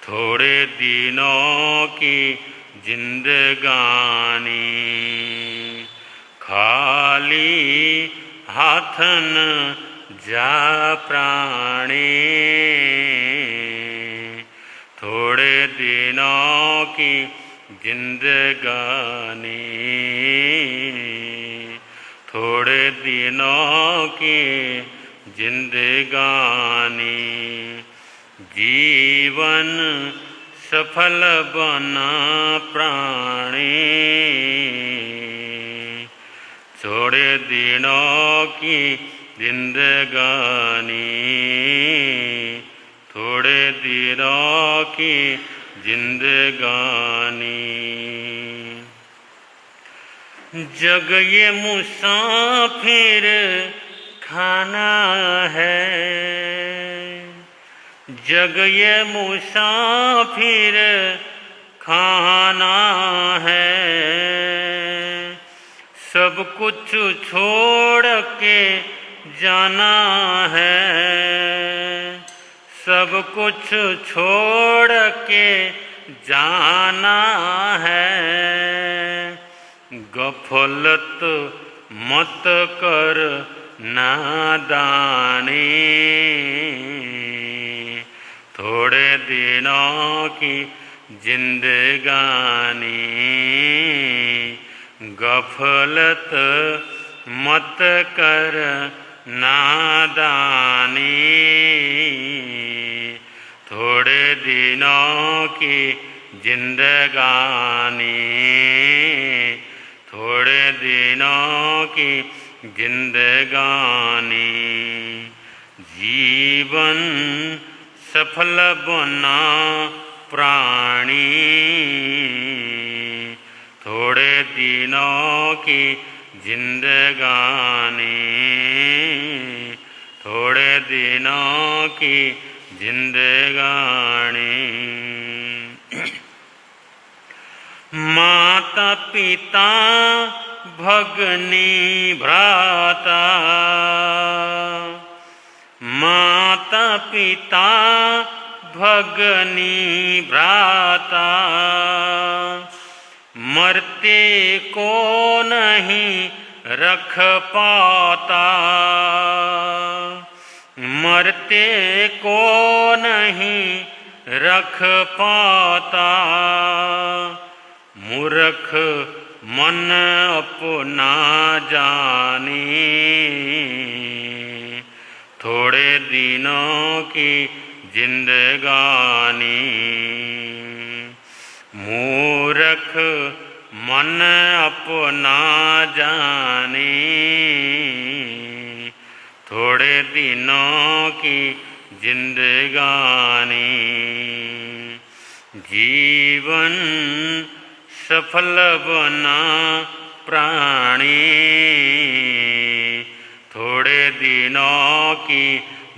थोड़े दिनों की जिंदगानी, खाली हाथ न जा प्राणी। थोड़े दिनों की जिंदगानी, थोड़े दिनों की जिंदगानी। जीवन सफल बना प्राणी, थोड़े दिनों की जिंदगानी, थोड़े दिनों की जिंदगानी। जग ये मुसाफिर खाना है, जग ये मुसाफिर खाना है। सब कुछ छोड़ के जाना है, सब कुछ छोड़ के जाना है। गफलत मत कर नादानी, थोड़े दिनों की जिंदगानी। गफलत मत कर नादानी, थोड़े दिनों की जिंदगानी, थोड़े दिनों की जिंदगानी। जीवन सफल बना प्राणी, थोड़े दिनों की जिंदगानी, थोड़े दिनों की जिंदगानी। माता पिता भगनी भ्राता, माता पिता भगनी भ्राता। मरते को नहीं रख पाता, मरते को नहीं रख पाता। मूर्ख मन अपना जानी, थोड़े दिनों की जिंदगानी। मूर्ख मन अपना जानी, थोड़े दिनों की जिंदगानी। जीवन सफल बना प्राणी, थोड़े दिनों की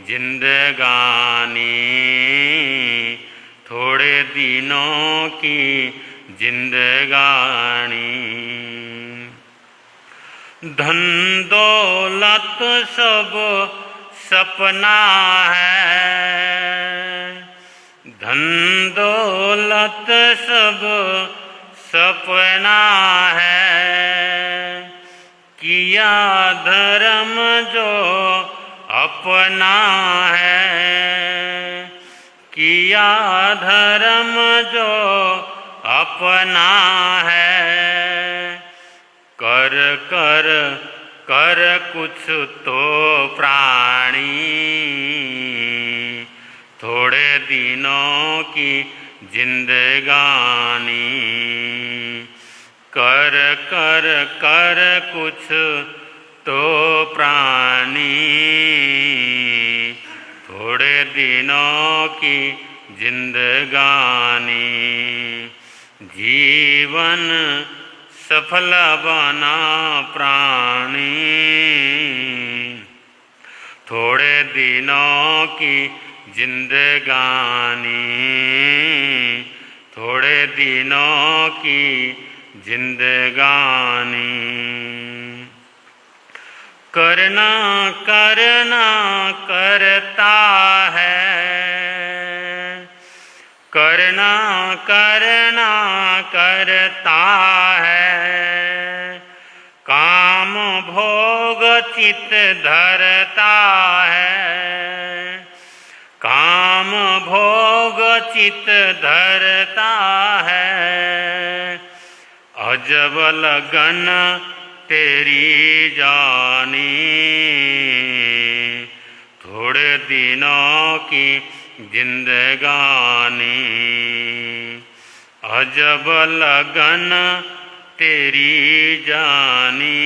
जिंदगानी, थोड़े दिनों की जिंदगानी। धन दौलत सब सपना है, धन दौलत सब सपना है। किया धर्म जो अपना है, किया धर्म जो अपना है। कर कर कर कुछ तो प्राणी, थोड़े दिनों की जिंदगानी। कर कर कर कुछ तो प्राणी, थोड़े दिनों की जिंदगानी। जीवन सफल बना प्राणी, थोड़े दिनों की जिंदगानी, थोड़े दिनों की जिंदगानी। करना करना करता है, करना करना करता है, काम भोग चित धरता है, काम भोग चित धरता है। अजब लगन तेरी जानी, थोड़े दिनों की जिंदगानी। अजब लगन तेरी जानी,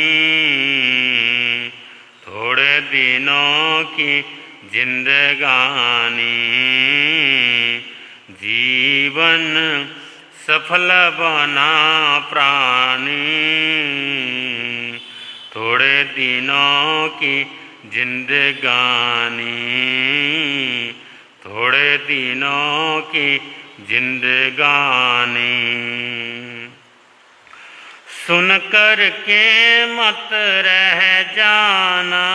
थोड़े दिनों की जिंदगानी। जीवन सफल बना प्राणी, थोड़े दिनों की जिंदगानी, थोड़े दिनों की जिंदगानी। सुन कर के मत रह जाना,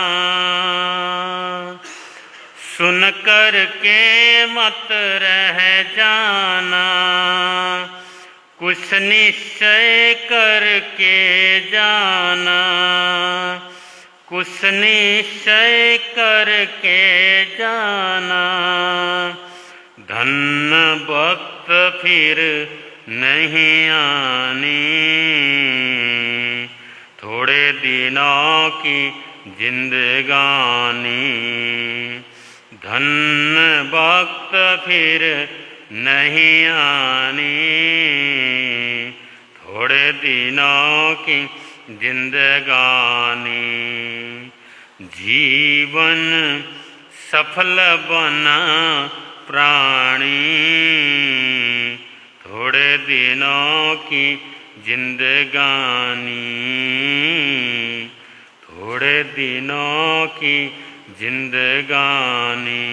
सुन कर के मत रह जाना, कुछ निश्चय करके जाना, कुछ निश्चय करके जाना। धन वक्त फिर नहीं आनी, थोड़े दिनों की जिंदगानी। धन वक्त फिर नहीं आनी, थोड़े दिनों की जिंदगानी। जीवन सफल बना प्राणी, थोड़े दिनों की जिंदगानी, थोड़े दिनों की जिंदगानी,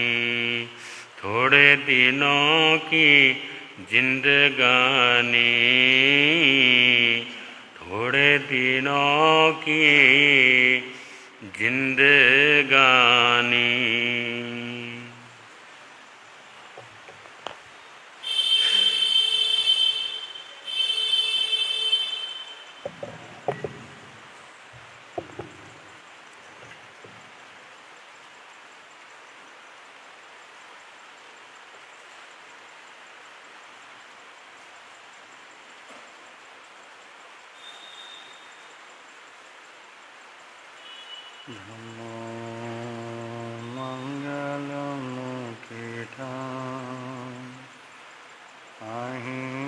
थोड़े दिनों की जिंदगानी, थोड़े दिनों की जिंदगानी। नमो मंगलमुखितां अहिंसा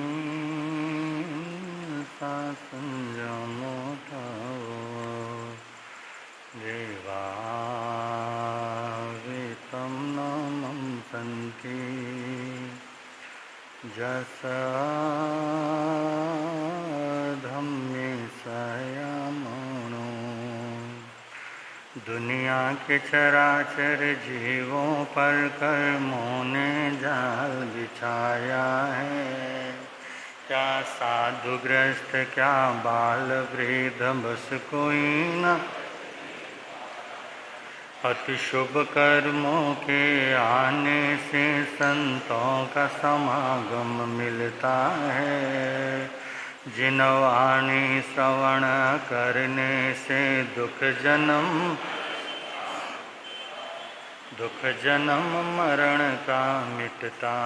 संयमो तव देवावितं नमं सन्ति जसधम्मे संयमनो। दुनिया के चराचर जीवों पर कर्मों ने जाल बिछाया है। क्या साधुग्रस्त क्या बाल वृद्ध बस कोई न अति शुभ कर्मों के आने से संतों का समागम मिलता है। जिन वाणी श्रवण करने से दुख जन्म मरण का मिटता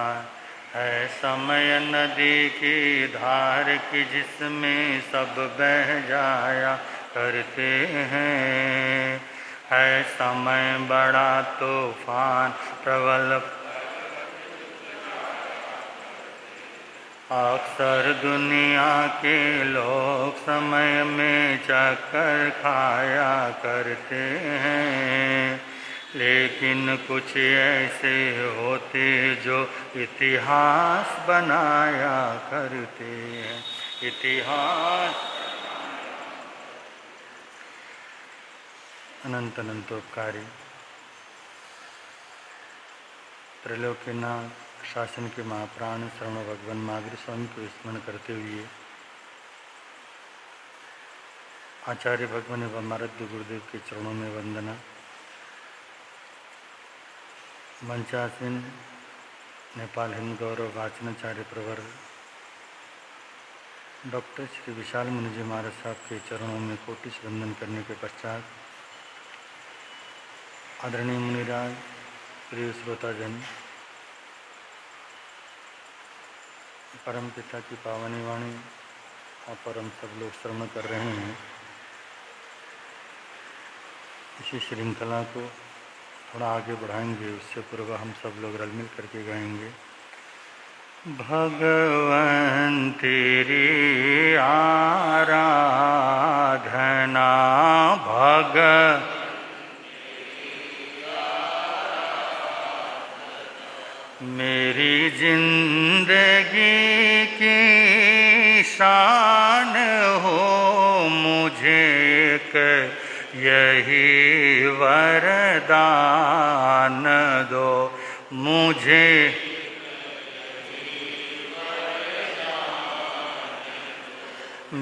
है। समय नदी की धार की जिसमें सब बह जाया करते हैं। है समय बड़ा तूफान प्रबल, अक्सर दुनिया के लोग समय में चक्कर खाया करते हैं। लेकिन कुछ ऐसे होते जो इतिहास बनाया करते हैं। इतिहास अनंत अनंतोपकारी त्रैलोक्यनाथ शासन के महाप्राण शरण भगवान महावीर स्वामी को स्मरण करते हुए आचार्य भगवान एवं आराध्य गुरुदेव के चरणों में वंदना। मंचासीन नेपाल हिंद गौरव वाचनाचार्य प्रवर डॉक्टर श्री विशाल मुनि जी महाराज साहब के चरणों में कोटि वंदन करने के पश्चात आदरणीय मुनिराज, प्रिय श्रोताजन, परम पिता की पावनी वाणी और पर हम सब लोग श्रवण कर रहे हैं। इसी श्रृंखला को थोड़ा आगे बढ़ाएंगे। उससे पूर्व हम सब लोग रल मिल करके गाएंगे। भगवान तेरी आराधना मेरी जिंदगी की शान हो, मुझे एक यही वरदान दो, मुझे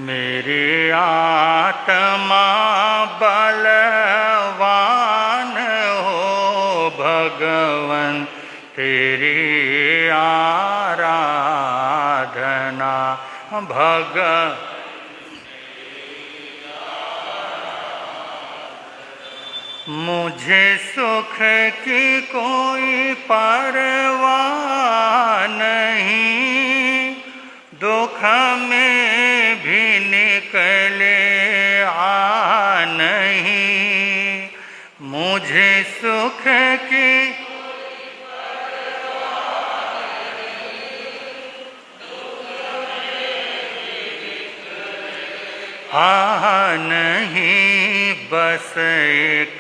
मेरी आत्मा बलवान हो, भगवन तेरी आराधना मुझे सुख की कोई परवाह नहीं, दुख में भी निकले आ नहीं, मुझे सुख की नहीं, बस एक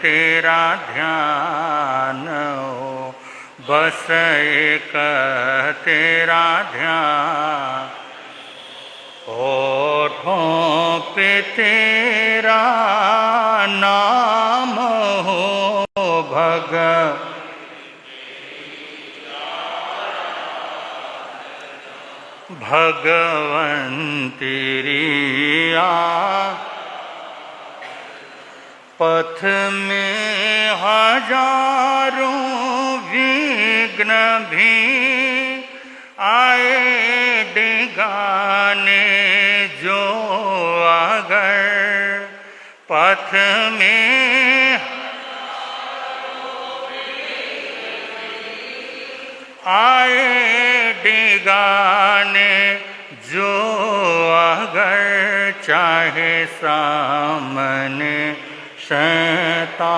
तेरा ध्यान हो, बस एक तेरा ध्यान, होठों पे तेरा नाम हो, भगवन तेरी पथ में हजारों विघ्न भी आए डिगाने जो अगर पथ में आए डिगाने जो अगर, चाहे सामने शैतान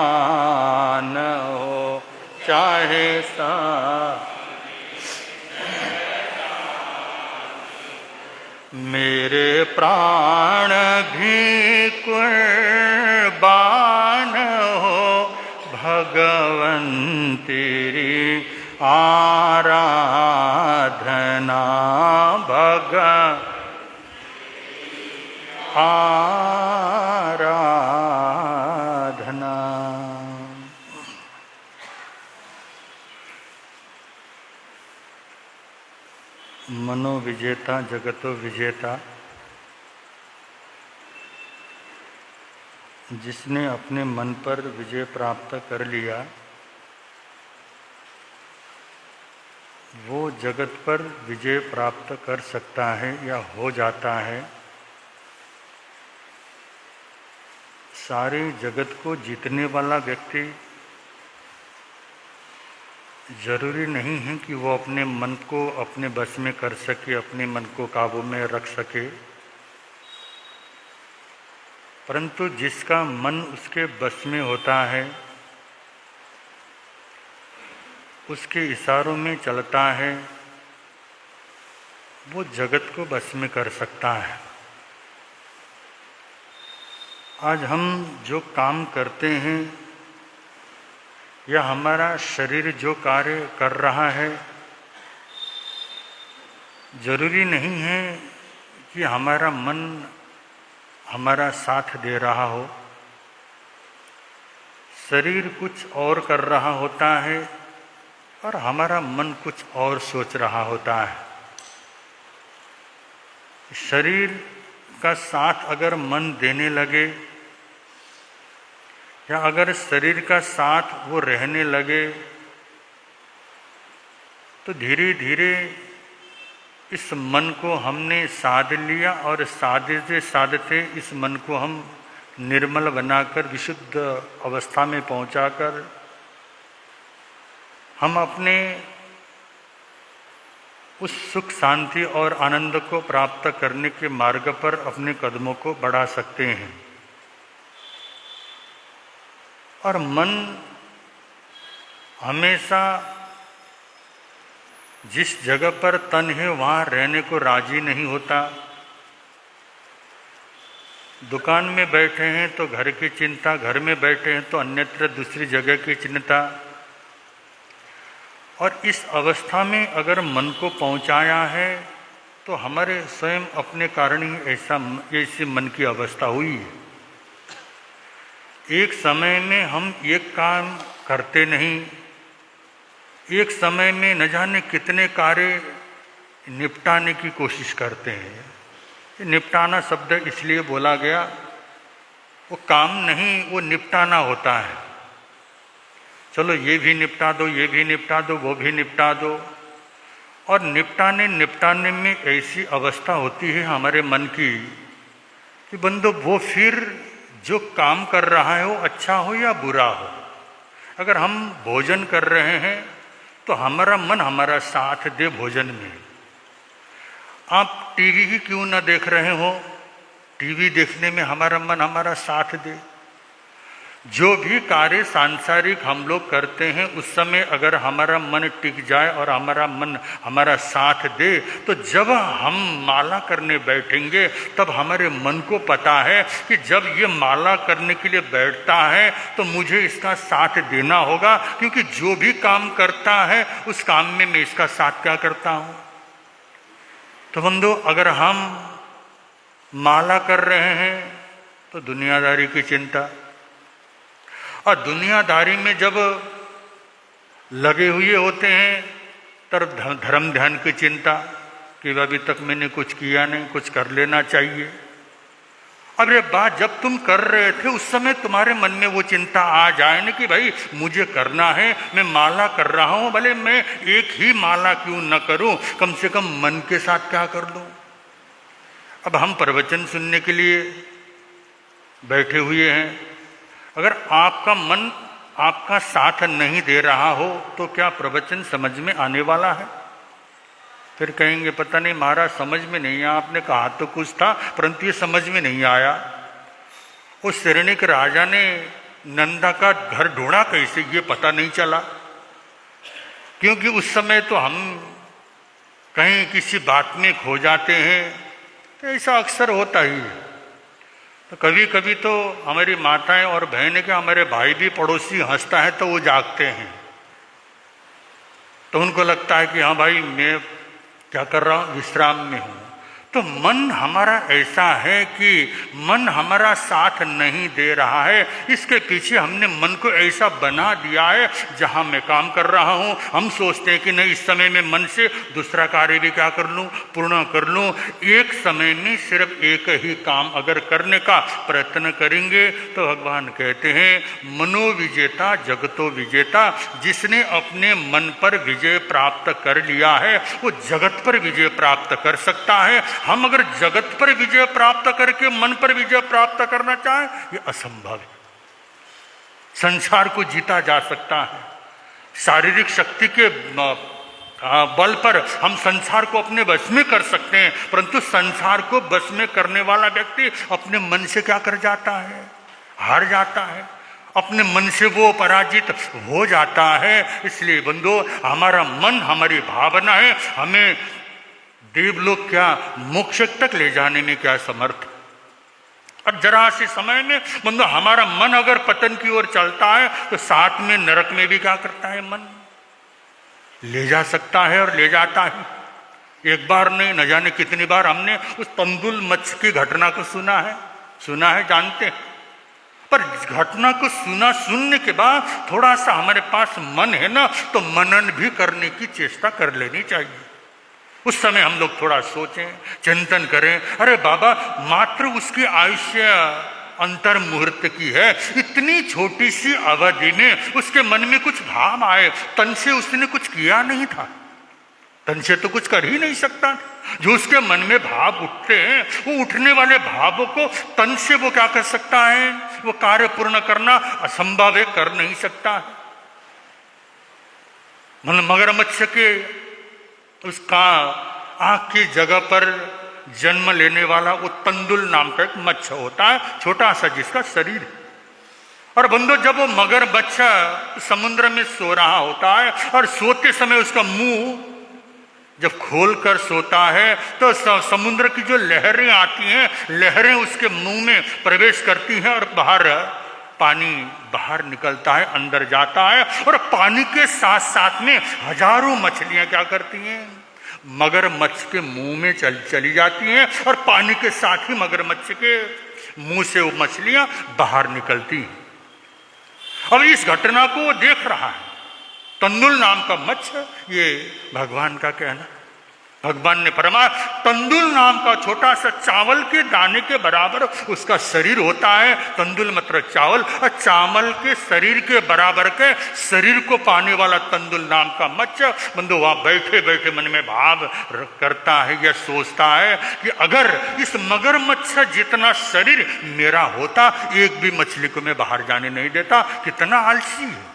हो, चाहे मेरे प्राण भी कुर्बान हो, भगवन तेरी आराधना आराधना। मनो विजेता जगतो विजेता, जिसने अपने मन पर विजय प्राप्त कर लिया वो जगत पर विजय प्राप्त कर सकता है या हो जाता है। सारे जगत को जीतने वाला व्यक्ति जरूरी नहीं है कि वो अपने मन को अपने बस में कर सके, अपने मन को काबू में रख सके, परंतु जिसका मन उसके बस में होता है, उसके इशारों में चलता है, वो जगत को बस में कर सकता है। आज हम जो काम करते हैं या हमारा शरीर जो कार्य कर रहा है, जरूरी नहीं है कि हमारा मन हमारा साथ दे रहा हो। शरीर कुछ और कर रहा होता है और हमारा मन कुछ और सोच रहा होता है। शरीर का साथ अगर मन देने लगे या अगर शरीर का साथ वो रहने लगे तो धीरे धीरे इस मन को हमने साध लिया और साधते साधते इस मन को हम निर्मल बनाकर विशुद्ध अवस्था में पहुंचाकर हम अपने उस सुख शांति और आनंद को प्राप्त करने के मार्ग पर अपने कदमों को बढ़ा सकते हैं। और मन हमेशा जिस जगह पर तन है वहाँ रहने को राजी नहीं होता। दुकान में बैठे हैं तो घर की चिंता, घर में बैठे हैं तो अन्यत्र दूसरी जगह की चिंता। और इस अवस्था में अगर मन को पहुंचाया है तो हमारे स्वयं अपने कारण ही ऐसी मन की अवस्था हुई है। एक समय में हम एक काम करते नहीं, एक समय में न जाने कितने कार्य निपटाने की कोशिश करते हैं। निपटाना शब्द इसलिए बोला गया, वो काम नहीं, वो निपटाना होता है। चलो ये भी निपटा दो, ये भी निपटा दो, वो भी निपटा दो। और निपटाने में ऐसी अवस्था होती है हमारे मन की कि बंदो वो फिर जो काम कर रहा है वो अच्छा हो या बुरा हो। अगर हम भोजन कर रहे हैं तो हमारा मन हमारा साथ दे भोजन में। आप टीवी ही क्यों ना देख रहे हो, टीवी देखने में हमारा मन हमारा साथ दे। जो भी कार्य सांसारिक हम लोग करते हैं उस समय अगर हमारा मन टिक जाए और हमारा मन हमारा साथ दे, तो जब हम माला करने बैठेंगे तब हमारे मन को पता है कि जब ये माला करने के लिए बैठता है तो मुझे इसका साथ देना होगा, क्योंकि जो भी काम करता है उस काम में मैं इसका साथ क्या करता हूँ। तो बंधु, अगर हम माला कर रहे हैं तो दुनियादारी की चिंता, और दुनियादारी में जब लगे हुए होते हैं तब धर्म ध्यान की चिंता कि अभी तक मैंने कुछ किया नहीं, कुछ कर लेना चाहिए। अब ये बात जब तुम कर रहे थे उस समय तुम्हारे मन में वो चिंता आ जाए ना कि भाई मुझे करना है, मैं माला कर रहा हूं, भले मैं एक ही माला क्यों न करूं, कम से कम मन के साथ क्या कर लूं। अब हम प्रवचन सुनने के लिए बैठे हुए हैं, अगर आपका मन आपका साथ नहीं दे रहा हो तो क्या प्रवचन समझ में आने वाला है? फिर कहेंगे पता नहीं महाराज समझ में नहीं आया, आपने कहा तो कुछ था परंतु ये समझ में नहीं आया। उस शरणिक राजा ने नंदा का घर ढूंढा कैसे ये पता नहीं चला, क्योंकि उस समय तो हम कहीं किसी बात में खो जाते हैं। तो ऐसा अक्सर होता ही है। तो कभी कभी तो हमारी माताएं और बहनें के हमारे भाई भी पड़ोसी हंसता है तो वो जागते हैं, तो उनको लगता है कि हाँ भाई मैं क्या कर रहा हूँ, विश्राम में हूँ। तो मन हमारा ऐसा है कि मन हमारा साथ नहीं दे रहा है, इसके पीछे हमने मन को ऐसा बना दिया है। जहाँ मैं काम कर रहा हूँ हम सोचते हैं कि नहीं इस समय में मन से दूसरा कार्य भी क्या कर लूँ, पूर्ण कर लूँ। एक समय में सिर्फ एक ही काम अगर करने का प्रयत्न करेंगे तो भगवान कहते हैं मनोविजेता जगतो विजेता। जिसने अपने मन पर विजय प्राप्त कर लिया है वो जगत पर विजय प्राप्त कर सकता है। हम अगर जगत पर विजय प्राप्त करके मन पर विजय प्राप्त करना चाहें ये असंभव है। संसार को जीता जा सकता है, शारीरिक शक्ति के बल पर हम संसार को अपने वश में कर सकते हैं, परंतु संसार को वश में करने वाला व्यक्ति अपने मन से क्या कर जाता है, हार जाता है, अपने मन से वो पराजित हो जाता है। इसलिए बंधु हमारा मन हमारी भावना है, हमें देवलोक क्या मोक्ष तक ले जाने में क्या समर्थ। और जरा से समय में बंधु हमारा मन अगर पतन की ओर चलता है तो साथ में नरक में भी क्या करता है, मन ले जा सकता है और ले जाता है। एक बार नहीं न जाने कितनी बार हमने उस तंदुल मत्स्य की घटना को सुना है, जानते हैं। पर घटना को सुनने के बाद थोड़ा सा हमारे पास मन है ना, तो मनन भी करने की चेष्टा कर लेनी चाहिए। उस समय हम लोग थोड़ा सोचें, चिंतन करें, अरे बाबा मात्र उसकी आयुष्य अंतर मुहूर्त की है, इतनी छोटी सी अवधि में उसके मन में कुछ भाव आए, तन से उसने कुछ किया नहीं था, तन से तो कुछ कर ही नहीं सकता। जो उसके मन में भाव उठते हैं, वो उठने वाले भावों को तन से वो क्या कर सकता है? वो कार्य पूर्ण करना असंभव है, कर नहीं सकता है। मगरमच्छ के उसका आंख की जगह पर जन्म लेने वाला वो तंदुल नाम का एक मच्छ होता है, छोटा सा, जिसका शरीर है। और बंदो, जब वो मगरमच्छ समुद्र में सो रहा होता है और सोते समय उसका मुंह जब खोलकर सोता है तो समुद्र की जो लहरें आती हैं, लहरें उसके मुंह में प्रवेश करती हैं और बाहर पानी बाहर निकलता है, अंदर जाता है। और पानी के साथ साथ में हजारों मछलियां क्या करती हैं? मगरमच्छ के मुंह में चली जाती हैं और पानी के साथ ही मगरमच्छ के मुंह से वो मछलियां बाहर निकलती हैं। अब इस घटना को वो देख रहा है, तंदुल नाम का मच्छ। ये भगवान का कहना, भगवान ने फरमाया तंदुल नाम का छोटा सा चावल के दाने के बराबर उसका शरीर होता है। तंदुल मतलब चावल, और चावल के शरीर के बराबर के शरीर को पाने वाला तंदुल नाम का मच्छ बंधु वहां बैठे बैठे मन में भाव करता है या सोचता है कि अगर इस मगरमच्छ जितना शरीर मेरा होता, एक भी मछली को मैं बाहर जाने नहीं देता। कितना आलसी है।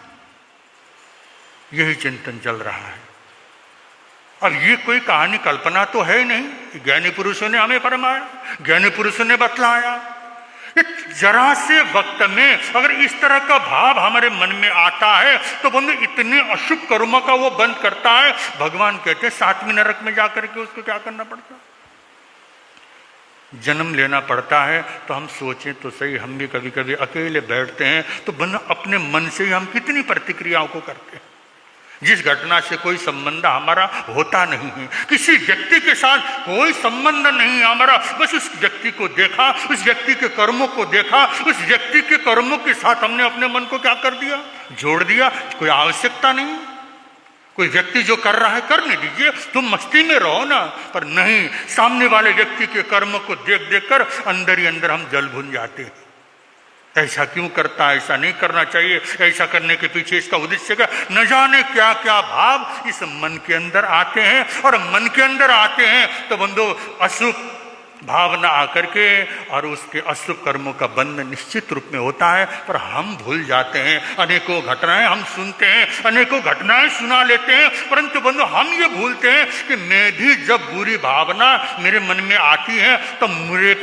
यही चिंतन चल रहा है। अब ये कोई कहानी कल्पना तो है नहीं, ज्ञानी पुरुषों ने हमें फरमाया, ज्ञानी पुरुषों ने बतलाया। जरा से वक्त में अगर इस तरह का भाव हमारे मन में आता है तो बंधु इतने अशुभ कर्मों का वो बंद करता है। भगवान कहते हैं 7वें नरक में जाकर के उसको क्या करना पड़ता, जन्म लेना पड़ता है। तो हम सोचें तो सही, हम भी कभी कभी अकेले बैठते हैं तो बंधु अपने मन से ही हम कितनी प्रतिक्रियाओं को करते हैं। जिस घटना से कोई संबंध हमारा होता नहीं है, किसी व्यक्ति के साथ कोई संबंध नहीं है हमारा, बस उस व्यक्ति को देखा, उस व्यक्ति के कर्मों को देखा, उस व्यक्ति के कर्मों के साथ हमने अपने मन को क्या कर दिया, जोड़ दिया। कोई आवश्यकता नहीं, कोई व्यक्ति जो कर रहा है करने दीजिए, तुम मस्ती में रहो ना। पर नहीं, सामने वाले व्यक्ति के कर्मों को देख देख कर अंदर ही अंदर हम जल भुन जाते हैं। ऐसा क्यों करता है, ऐसा नहीं करना चाहिए, ऐसा करने के पीछे इसका उद्देश्य क्या, न जाने क्या क्या भाव इस मन के अंदर आते हैं। और मन के अंदर आते हैं तो बंधु अशुभ भावना आकर के और उसके अशुभ कर्मों का बंध निश्चित रूप में होता है। पर हम भूल जाते हैं, अनेकों घटनाएं हम सुनते हैं, अनेकों घटनाएं सुना लेते हैं, परंतु बंधु हम ये भूलते हैं कि मैं भी जब बुरी भावना मेरे मन में आती है तो मेरे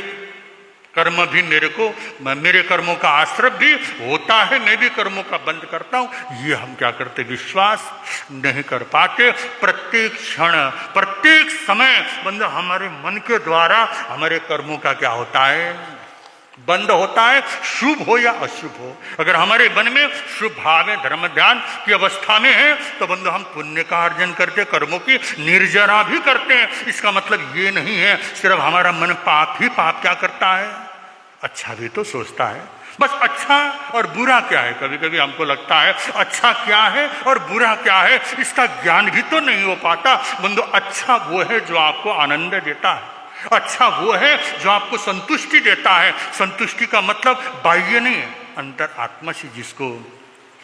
कर्म भी मेरे कर्मों का आश्रय भी होता है, मैं भी कर्मों का बंद करता हूं। ये हम क्या करते, विश्वास नहीं कर पाते। प्रत्येक क्षण प्रत्येक समय बंद हमारे मन के द्वारा हमारे कर्मों का क्या होता है, बंद होता है, शुभ हो या अशुभ हो। अगर हमारे मन में शुभ भाव है, धर्म ध्यान की अवस्था में है तो बंधु हम पुण्य का अर्जन करते, कर्मों की निर्जरा भी करते हैं। इसका मतलब ये नहीं है सिर्फ हमारा मन पाप ही पाप क्या करता है, अच्छा भी तो सोचता है। बस अच्छा और बुरा क्या है, कभी कभी हमको लगता है अच्छा क्या है और बुरा क्या है इसका ज्ञान भी तो नहीं हो पाता। बंधु अच्छा वो है जो आपको आनंद देता है, अच्छा वो है जो आपको संतुष्टि देता है। संतुष्टि का मतलब बाह्य नहीं है, अंतर आत्मा से जिसको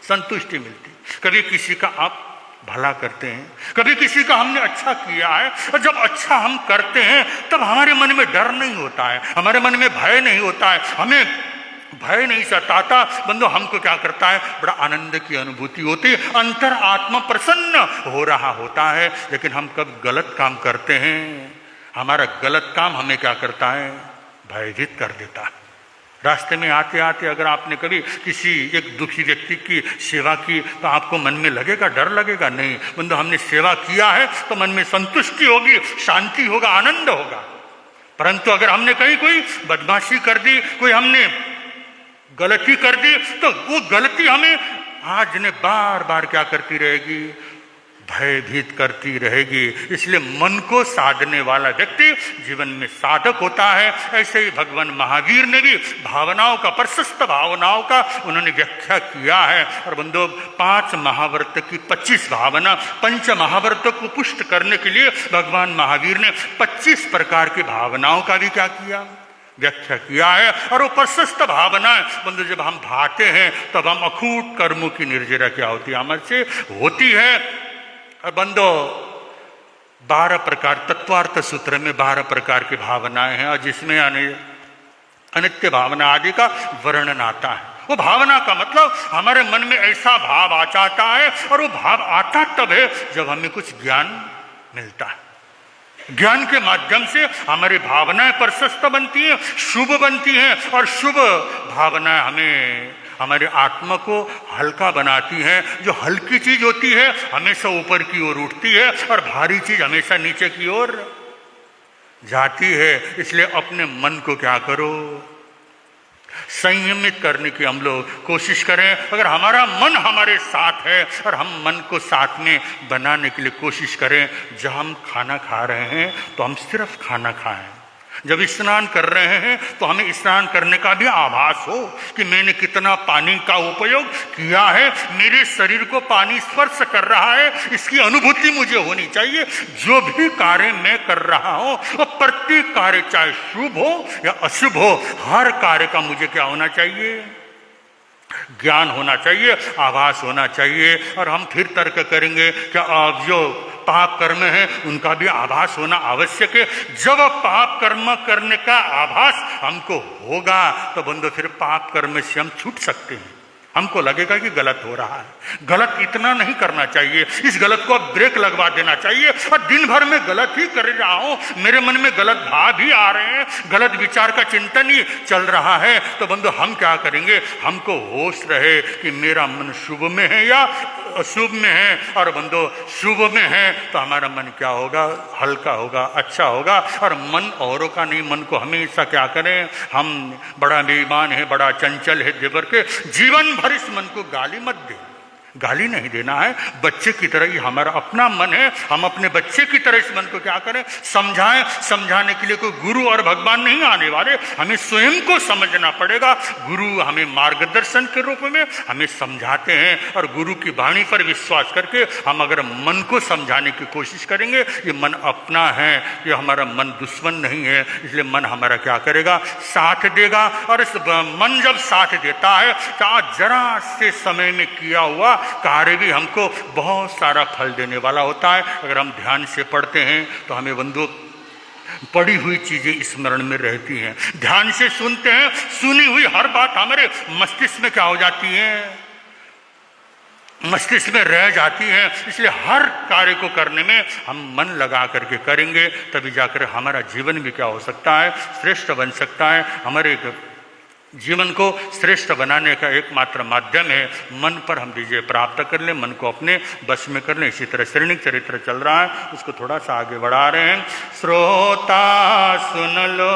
संतुष्टि मिलती। कभी किसी का आप भला करते हैं, कभी किसी का हमने अच्छा किया है, और जब अच्छा हम करते हैं तब हमारे मन में डर नहीं होता है, हमारे मन में भय नहीं होता है, हमें भय नहीं सताता। बंधु हमको क्या करता है, बड़ा आनंद की अनुभूति होती है, अंतर आत्मा प्रसन्न हो रहा होता है। लेकिन हम कब गलत काम करते हैं, हमारा गलत काम हमें क्या करता है, भयभीत कर देता है। रास्ते में आते आते अगर आपने कभी किसी एक दुखी व्यक्ति की सेवा की तो आपको मन में लगेगा, डर लगेगा? नहीं बंधु, हमने सेवा किया है तो मन में संतुष्टि होगी, शांति होगा, आनंद होगा। परंतु अगर हमने कहीं कोई बदमाशी कर दी, कोई हमने गलती कर दी, तो वो गलती हमें आज ने बार बार क्या करती रहेगी, भयभीत करती रहेगी। इसलिए मन को साधने वाला व्यक्ति जीवन में साधक होता है। ऐसे ही भगवान महावीर ने भी भावनाओं का, प्रशस्त भावनाओं का उन्होंने व्याख्या किया है। और बंधु 5 महाव्रत की 25 भावना, 5 महाव्रत को पुष्ट करने के लिए भगवान महावीर ने 25 प्रकार की भावनाओं का भी क्या किया, व्याख्या किया है। और वो प्रशस्त भावनाएं बंधु जब हम भाते हैं तब हम अखूट कर्मों की निर्जरा क्या होती है, हमारे से होती है। और बंदो 12 प्रकार, तत्वार्थ सूत्र में 12 प्रकार की भावनाएं हैं और जिसमें अनित्य भावना आदि का वर्णन आता है। वो भावना का मतलब हमारे मन में ऐसा भाव आ जाता है, और वो भाव आता तब है जब हमें कुछ ज्ञान मिलता है। ज्ञान के माध्यम से हमारी भावनाएं प्रशस्त बनती हैं, शुभ बनती हैं, और शुभ भावनाएं हमें, हमारे आत्मा को हल्का बनाती हैं। जो हल्की चीज होती है हमेशा ऊपर की ओर उठती है, और भारी चीज हमेशा नीचे की ओर जाती है। इसलिए अपने मन को क्या करो, संयमित करने की हम लोग कोशिश करें। अगर हमारा मन हमारे साथ है और हम मन को साथ में बनाने के लिए कोशिश करें, जब हम खाना खा रहे हैं तो हम सिर्फ खाना खाएं, जब स्नान कर रहे हैं तो हमें स्नान करने का भी आभास हो कि मैंने कितना पानी का उपयोग किया है, मेरे शरीर को पानी स्पर्श कर रहा है, इसकी अनुभूति मुझे होनी चाहिए। जो भी कार्य मैं कर रहा हूं वो प्रत्येक कार्य चाहे शुभ हो या अशुभ हो, हर कार्य का मुझे क्या होना चाहिए, ज्ञान होना चाहिए, आभास होना चाहिए। और हम फिर तर्क करेंगे कि अब जो पाप कर्म है उनका भी आभास होना आवश्यक है। जब पाप कर्म करने का आभास हमको होगा तो बंदो फिर पाप कर्म से हम छूट सकते हैं। हमको लगेगा कि गलत हो रहा है, गलत इतना नहीं करना चाहिए, इस गलत को अब ब्रेक लगवा देना चाहिए। और दिन भर में गलत ही कर रहा हूं, मेरे मन में गलत भाव ही आ रहे हैं, गलत विचार का चिंतन ही चल रहा है, तो बंधु हम क्या करेंगे, हमको होश रहे कि मेरा मन शुभ में है या अशुभ में है। और बंधु शुभ में है तो हमारा मन क्या होगा, हल्का होगा, अच्छा होगा। और मन औरों का नहीं, मन को हमेशा क्या करें, हम बड़ा बेईमान है, बड़ा चंचल है देवर के, जीवन भर इस मन को गाली मत दे। गाली नहीं देना है, बच्चे की तरह ही हमारा अपना मन है, हम अपने बच्चे की तरह इस मन को क्या करें, समझाएं। समझाने के लिए कोई गुरु और भगवान नहीं आने वाले, हमें स्वयं को समझना पड़ेगा। गुरु हमें मार्गदर्शन के रूप में हमें समझाते हैं, और गुरु की वाणी पर विश्वास करके हम अगर मन को समझाने की कोशिश करेंगे, ये मन अपना है, ये हमारा मन दुश्मन नहीं है, इसलिए मन हमारा क्या करेगा, साथ देगा। और इस मन जब साथ देता है तो जरा से समय में किया हुआ कार्य भी हमको बहुत सारा फल देने वाला होता है। अगर हम ध्यान से पढ़ते हैं तो हमें बंधु पढ़ी हुई चीजें स्मरण में रहती हैं, ध्यान से सुनते हैं, सुनी हुई हर बात हमारे मस्तिष्क में क्या हो जाती है, मस्तिष्क में रह जाती है। इसलिए हर कार्य को करने में हम मन लगा करके करेंगे, तभी जाकर हमारा जीवन भी क्या हो सकता है, श्रेष्ठ बन सकता है। हमारे जीवन को श्रेष्ठ बनाने का एकमात्र माध्यम है मन पर हम विजय प्राप्त कर लें, मन को अपने बस में कर लें। इसी तरह श्रेणिक चरित्र चल रहा है, उसको थोड़ा सा आगे बढ़ा रहे हैं। श्रोता सुन लो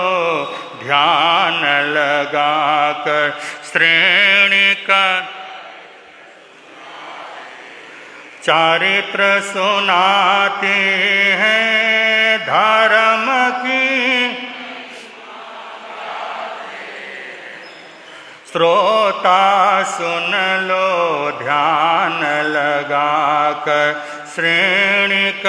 ध्यान लगा कर, श्रेणिक चरित्र सुनाते हैं धर्म की, श्रोता सुन लो ध्यान लगा कर, श्रेणिक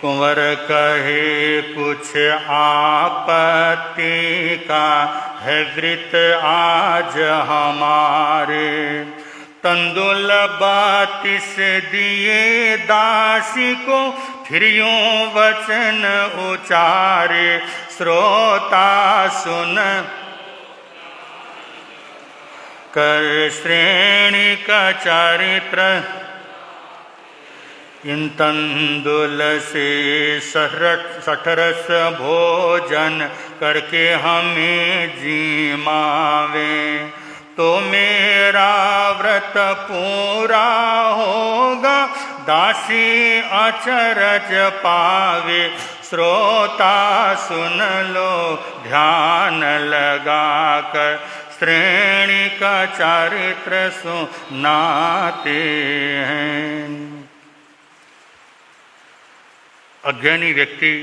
कुंवर कहे कुछ आपत्ति का है वृत आज हमारे, तंदुल 32 दिए दासी को फिर यूं वचन उचारे, श्रोता सुन कर श्रेणी का चरित्र, इन तंदुल से 60 भोजन करके हमें जीमावे, तो मेरा व्रत पूरा होगा दासी अचरज पावे, श्रोता सुन लो ध्यान लगा कर, श्रेणी का चरित्र सुनाते हैं। अज्ञानी व्यक्ति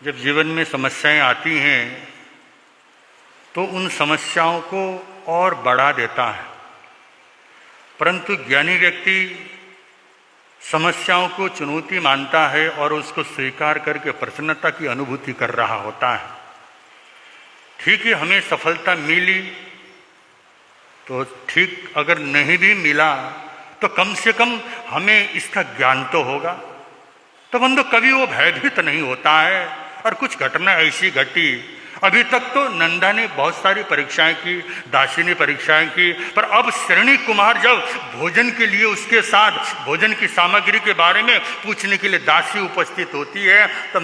जब जीवन में समस्याएं आती हैं तो उन समस्याओं को और बढ़ा देता है, परंतु ज्ञानी व्यक्ति समस्याओं को चुनौती मानता है और उसको स्वीकार करके प्रसन्नता की अनुभूति कर रहा होता है। ठीक है, हमें सफलता मिली तो ठीक, अगर नहीं भी मिला तो कम से कम हमें इसका ज्ञान तो होगा। तो बंधु कभी वो भयभीत नहीं होता है। और कुछ घटना ऐसी घटी, अभी तक तो नंदा ने बहुत सारी परीक्षाएं की, दासी ने परीक्षाएं की, पर अब श्रेणी कुमार जब भोजन के लिए उसके साथ भोजन की सामग्री के बारे में पूछने के लिए दासी उपस्थित होती है, तो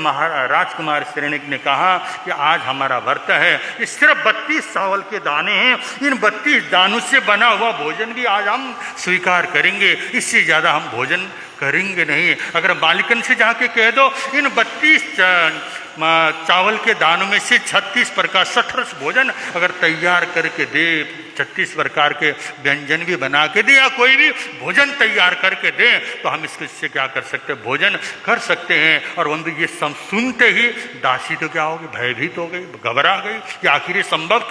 राजकुमार श्रेणी ने कहा कि आज हमारा व्रत है, ये सिर्फ 32 चावल के दाने हैं, इन 32 दानों से बना हुआ भोजन भी आज हम स्वीकार करेंगे, इससे ज़्यादा हम भोजन करेंगे नहीं। अगर मालिकन से जाके कह दो इन 32 चावल के दानों में से 36 प्रकार 60 भोजन अगर तैयार करके दे, 36 प्रकार के व्यंजन भी बना के दे या कोई भी भोजन तैयार करके दे, तो हम इससे क्या कर सकते हैं, भोजन कर सकते हैं। और बंधु ये सब सुनते ही दासी तो क्या होगी, भयभीत हो गई, घबरा गई कि आखिर ये संभव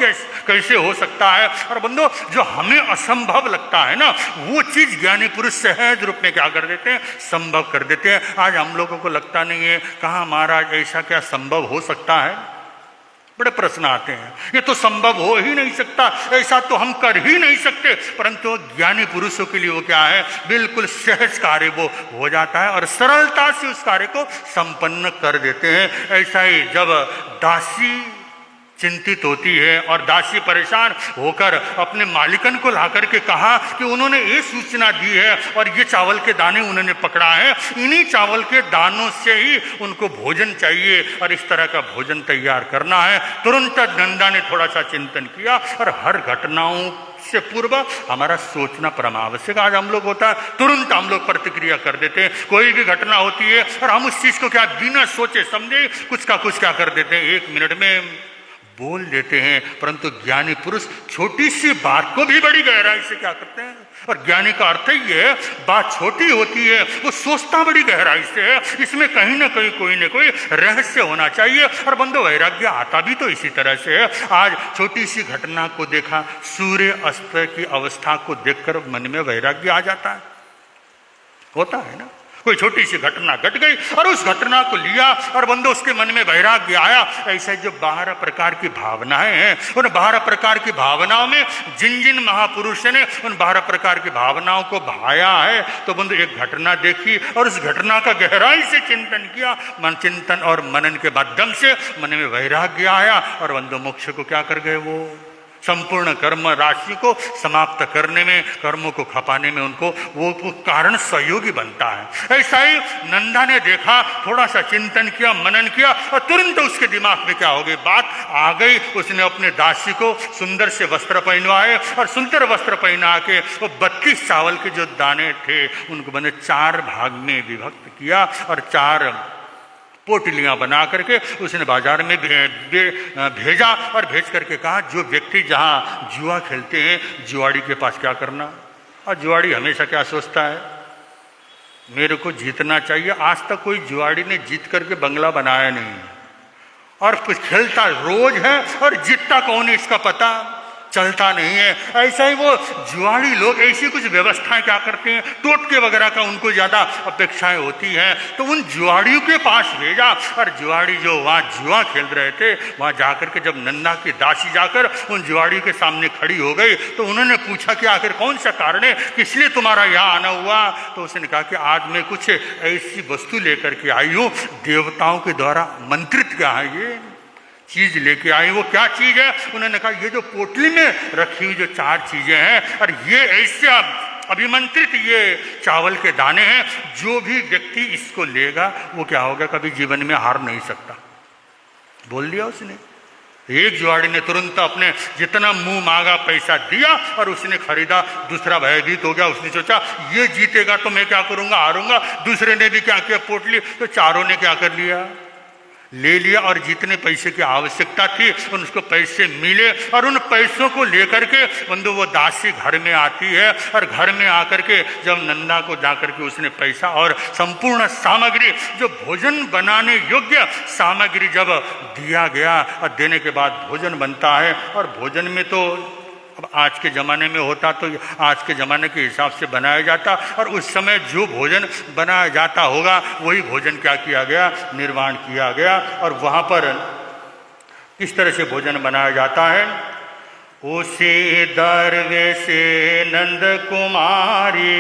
कैसे हो सकता है। और बंधु जो हमें असंभव लगता है ना, वो चीज ज्ञानी पुरुष सहज रूप में क्या कर देते हैं, संभव कर देते हैं। आज हम लोगों को लगता नहीं है, कहाँ महाराज ऐसा क्या संभव हो सकता है, बड़े प्रश्न आते हैं, ये तो संभव हो ही नहीं सकता, ऐसा तो हम कर ही नहीं सकते। परंतु ज्ञानी पुरुषों के लिए वो क्या है, बिल्कुल सहज कार्य वो हो जाता है और सरलता से उस कार्य को संपन्न कर देते हैं। ऐसा ही जब दासी चिंतित होती है और दासी परेशान होकर अपने मालिकन को लाकर के कहा कि उन्होंने ये सूचना दी है और ये चावल के दाने उन्होंने पकड़ा है, इन्हीं चावल के दानों से ही उनको भोजन चाहिए और इस तरह का भोजन तैयार करना है। तुरंत नंदा ने थोड़ा सा चिंतन किया और हर घटनाओं से पूर्व हमारा सोचना परमावश्यक। आज हम लोग होता है तुरंत हम लोग प्रतिक्रिया कर देते हैं, कोई भी घटना होती है और हम उस चीज को क्या बिना सोचे समझे कुछ का कुछ क्या कर देते हैं, 1 मिनट में बोल देते हैं। परंतु ज्ञानी पुरुष छोटी सी बात को भी बड़ी गहराई से क्या करते हैं, और ज्ञानी का अर्थ ही है बात छोटी होती है, वो सोचता बड़ी गहराई से है, इसमें कहीं ना कहीं कोई ना कोई रहस्य होना चाहिए। और बंधु वैराग्य आता भी तो इसी तरह से है। आज छोटी सी घटना को देखा, सूर्य अस्त की अवस्था को देखकर मन में वैराग्य आ जाता है, होता है ना। कोई छोटी सी घटना घट गई और उस घटना को लिया और बंदो उसके मन में वैराग्य आया। ऐसे जो 12 प्रकार की भावनाएं हैं, उन 12 प्रकार की भावनाओं में जिन जिन महापुरुष ने उन 12 प्रकार की भावनाओं को भाया है, तो बंदो एक घटना देखी और उस घटना का गहराई से चिंतन किया, मन चिंतन और मनन के माध्यम से मन में वैराग्य आया और बंदो मोक्ष को क्या कर गए, वो संपूर्ण कर्म राशि को समाप्त करने में, कर्मों को खपाने में उनको वो कारण सहयोगी बनता है। ऐसा ही नंदा ने देखा, थोड़ा सा चिंतन किया, मनन किया और तुरंत उसके दिमाग में क्या हो गई, बात आ गई। उसने अपने दासी को सुंदर से वस्त्र पहनवाए और सुंदर वस्त्र पहना के वो 32 चावल के जो दाने थे उनको मैंने 4 भाग में विभक्त किया और 4 पोटलियां बना करके उसने बाजार में भेजा और भेज करके कहा जो व्यक्ति जहां जुआ खेलते हैं जुआड़ी के पास क्या करना। और जुआड़ी हमेशा क्या सोचता है, मेरे को जीतना चाहिए। आज तक कोई जुआड़ी ने जीत करके बंगला बनाया नहीं और कुछ खेलता रोज है और जीतता कौन है इसका पता चलता नहीं है। ऐसा ही वो जुआड़ी लोग ऐसी कुछ व्यवस्थाएं क्या करते हैं, टोटके वगैरह का उनको ज़्यादा अपेक्षाएं होती हैं, तो उन जुआड़ियों के पास भेजा। और जुआड़ी जो वहाँ जुआ खेल रहे थे वहाँ जाकर के जब नंदा की दासी जाकर उन जुआड़ियों के सामने खड़ी हो गई तो उन्होंने पूछा कि आखिर कौन सा कारण है, किस लिए तुम्हारा यहाँ आना हुआ। तो उसने कहा कि आज मैं कुछ ऐसी वस्तु लेकर के आई हूँ, देवताओं के द्वारा मंत्रित क्या है ये चीज लेके आई। वो क्या चीज है, उन्होंने कहा ये जो पोटली में रखी हुई जो 4 चीजें हैं और ये ऐसे अभिमंत्रित ये चावल के दाने हैं, जो भी व्यक्ति इसको लेगा वो क्या होगा, कभी जीवन में हार नहीं सकता। बोल दिया उसने। एक जुआड़ी ने तुरंत अपने जितना मुंह मांगा पैसा दिया और उसने खरीदा। दूसरा भयभीत हो गया, उसने सोचा ये जीतेगा तो मैं क्या करूंगा, हारूंगा। दूसरे ने भी क्या किया, पोटली, तो चारों ने क्या कर लिया, ले लिया और जितने पैसे की आवश्यकता थी उनको पैसे मिले और उन पैसों को लेकर के बंधु वो दासी घर में आती है और घर में आकर के जब नंदा को जाकर के उसने पैसा और संपूर्ण सामग्री जो भोजन बनाने योग्य सामग्री जब दिया गया और देने के बाद भोजन बनता है। और भोजन में तो अब आज के ज़माने में होता तो आज के ज़माने के हिसाब से बनाया जाता और उस समय जो भोजन बनाया जाता होगा वही भोजन क्या किया गया, निर्माण किया गया। और वहाँ पर किस तरह से भोजन बनाया जाता है, उसी दरवेश नंद कुमारी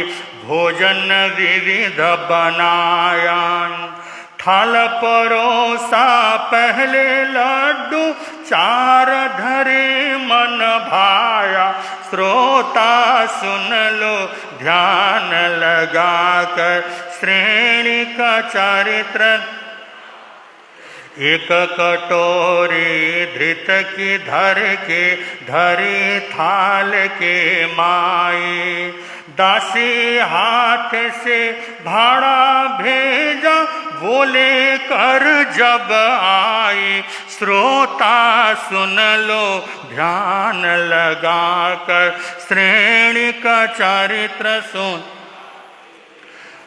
भोजन विविध बनाया। थाल परोसा पहले लड्डू चार धरे मन भाया। श्रोता सुन लो ध्यान लगाकर श्रेणी का चरित्र। एक कटोरी धृत की धर के धरी थाल के माई। दासी हाथ से भाड़ा भेजा बोले कर जब आई। श्रोता सुन लो ध्यान लगाकर श्रेणी का चरित्र सुन।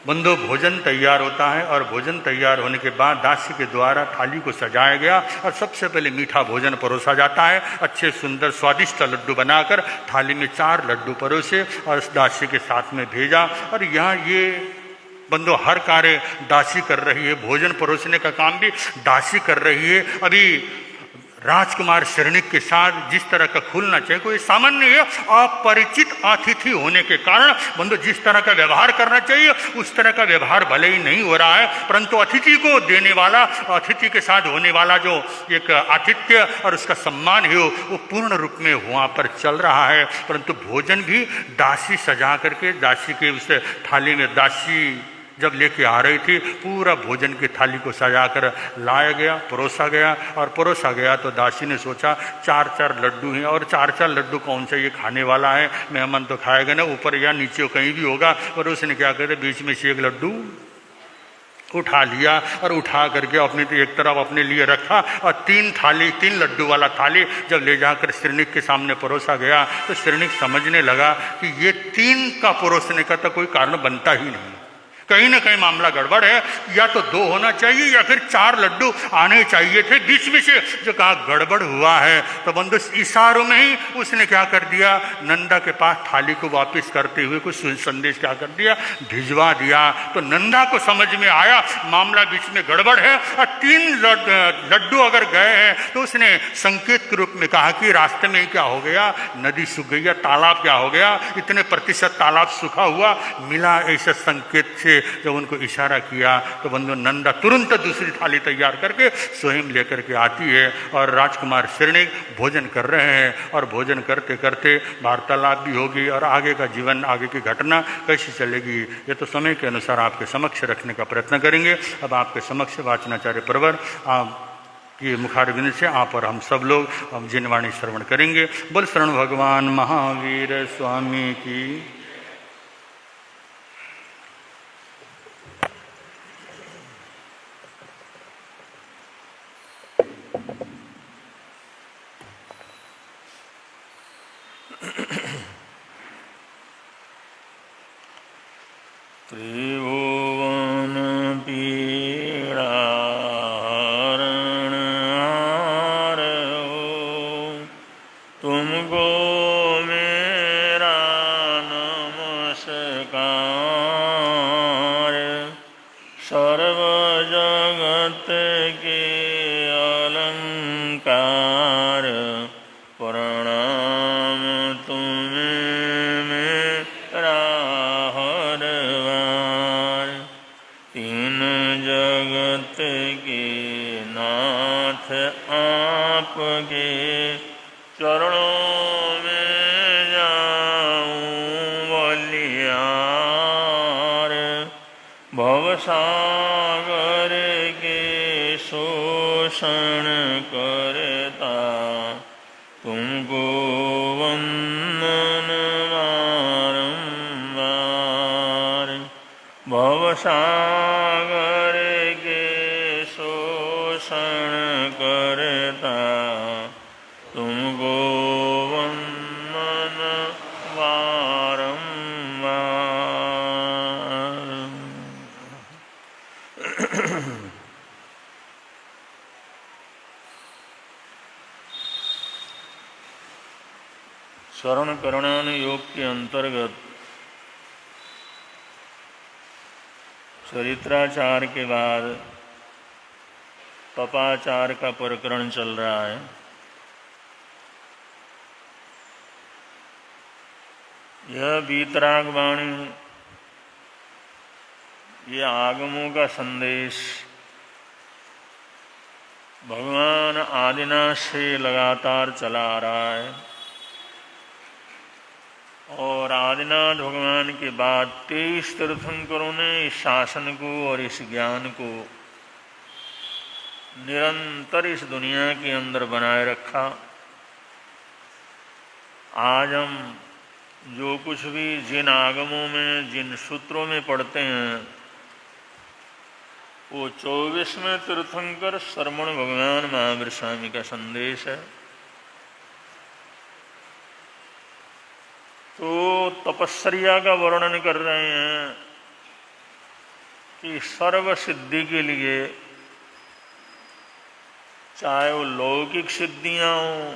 बंधु भोजन तैयार होता है और भोजन तैयार होने के बाद दासी के द्वारा थाली को सजाया गया और सबसे पहले मीठा भोजन परोसा जाता है। अच्छे सुंदर स्वादिष्ट लड्डू बनाकर थाली में 4 लड्डू परोसे और उस दासी के साथ में भेजा। और यहाँ ये बंधु हर कार्य दासी कर रही है, भोजन परोसने का काम भी दासी कर रही है। अभी राजकुमार शरणिक के साथ जिस तरह का खुलना चाहिए, कोई सामान्य है अपरिचित अतिथि होने के कारण बंधु जिस तरह का व्यवहार करना चाहिए उस तरह का व्यवहार भले ही नहीं हो रहा है, परंतु अतिथि को देने वाला, अतिथि के साथ होने वाला जो एक आतिथ्य और उसका सम्मान है वो पूर्ण रूप में वहाँ पर चल रहा है। परंतु भोजन भी दासी सजा करके, दासी के उस थाली में दासी जब लेके आ रही थी पूरा भोजन की थाली को सजाकर लाया गया, परोसा गया। और परोसा गया तो दासी ने सोचा 4-4 लड्डू हैं और 4-4 लड्डू कौन सा ये खाने वाला है, मेहमान तो खाएगा ना, ऊपर या नीचे कहीं भी होगा। और उसने क्या कहते बीच में से एक लड्डू उठा लिया और उठा करके अपनी तो एक तरफ अपने लिए रखा और 3 लड्डू वाला थाली जब ले जाकर श्रीनिक के सामने परोसा गया तो श्रीनिक समझने लगा कि ये 3 का परोसने का तो कोई कारण बनता ही नहीं, कहीं ना कहीं मामला गड़बड़ है। या तो 2 होना चाहिए या फिर 4 लड्डू आने चाहिए थे, बीच में से जो कहा गड़बड़ हुआ है। तो बंधु इशारों में ही उसने क्या कर दिया, नंदा के पास थाली को वापस करते हुए कुछ संदेश क्या कर दिया, भिजवा दिया। तो नंदा को समझ में आया मामला बीच में गड़बड़ है और 3 लड्डू अगर गए हैं तो उसने संकेत के रूप में कहा कि रास्ते में ही क्या हो गया, नदी सूख गई या तालाब क्या हो गया, इतने प्रतिशत तालाब सूखा हुआ मिला। ऐसे संकेत से जब उनको इशारा किया तो बंधु नंदा तुरंत दूसरी थाली तैयार करके स्वयं लेकर के आती है और राजकुमार श्रीनिक भोजन कर रहे हैं। और भोजन करते करते वार्तालाप भी होगी और आगे का जीवन, आगे की घटना कैसी चलेगी ये तो समय के अनुसार आपके समक्ष रखने का प्रयत्न करेंगे। अब आपके समक्ष वाचनाचार्य परवर आप ये मुखारविंद से आप और हम सब लोग हम जिनवाणी श्रवण करेंगे। बोल शरण भगवान महावीर स्वामी की। त्रिभुवन पीड़ा हरण तुमको मेरा नमस्कार। सर्व जगत के अलंकार प्रणाम तुम्हें मेरा हरवार। 3 जगत के नाथ आपके चरणों में जाऊं बलियार। भवसागर के शोषण करता तुमको वंदन बारंबार। भवसागर के शोषण करता तुमको वंदन बारंबार। शरण करणान योग के अंतर्गत चरित्राचार के बाद पपाचार का प्रकरण चल रहा है। यह वीतराग वाणी, ये आगमों का संदेश भगवान आदिनाथ से लगातार चला आ रहा है। और आदिनाथ भगवान के बाद 23 तीर्थंकरों ने इस शासन को और इस ज्ञान को निरंतर इस दुनिया के अंदर बनाए रखा। आज हम जो कुछ भी जिन आगमों में, जिन सूत्रों में पढ़ते हैं, वो 24वें तीर्थंकर श्रमण भगवान महावीर स्वामी का संदेश है। तो तपस्या का वर्णन कर रहे हैं कि सर्व सिद्धि के लिए, चाहे वो लौकिक सिद्धियां हों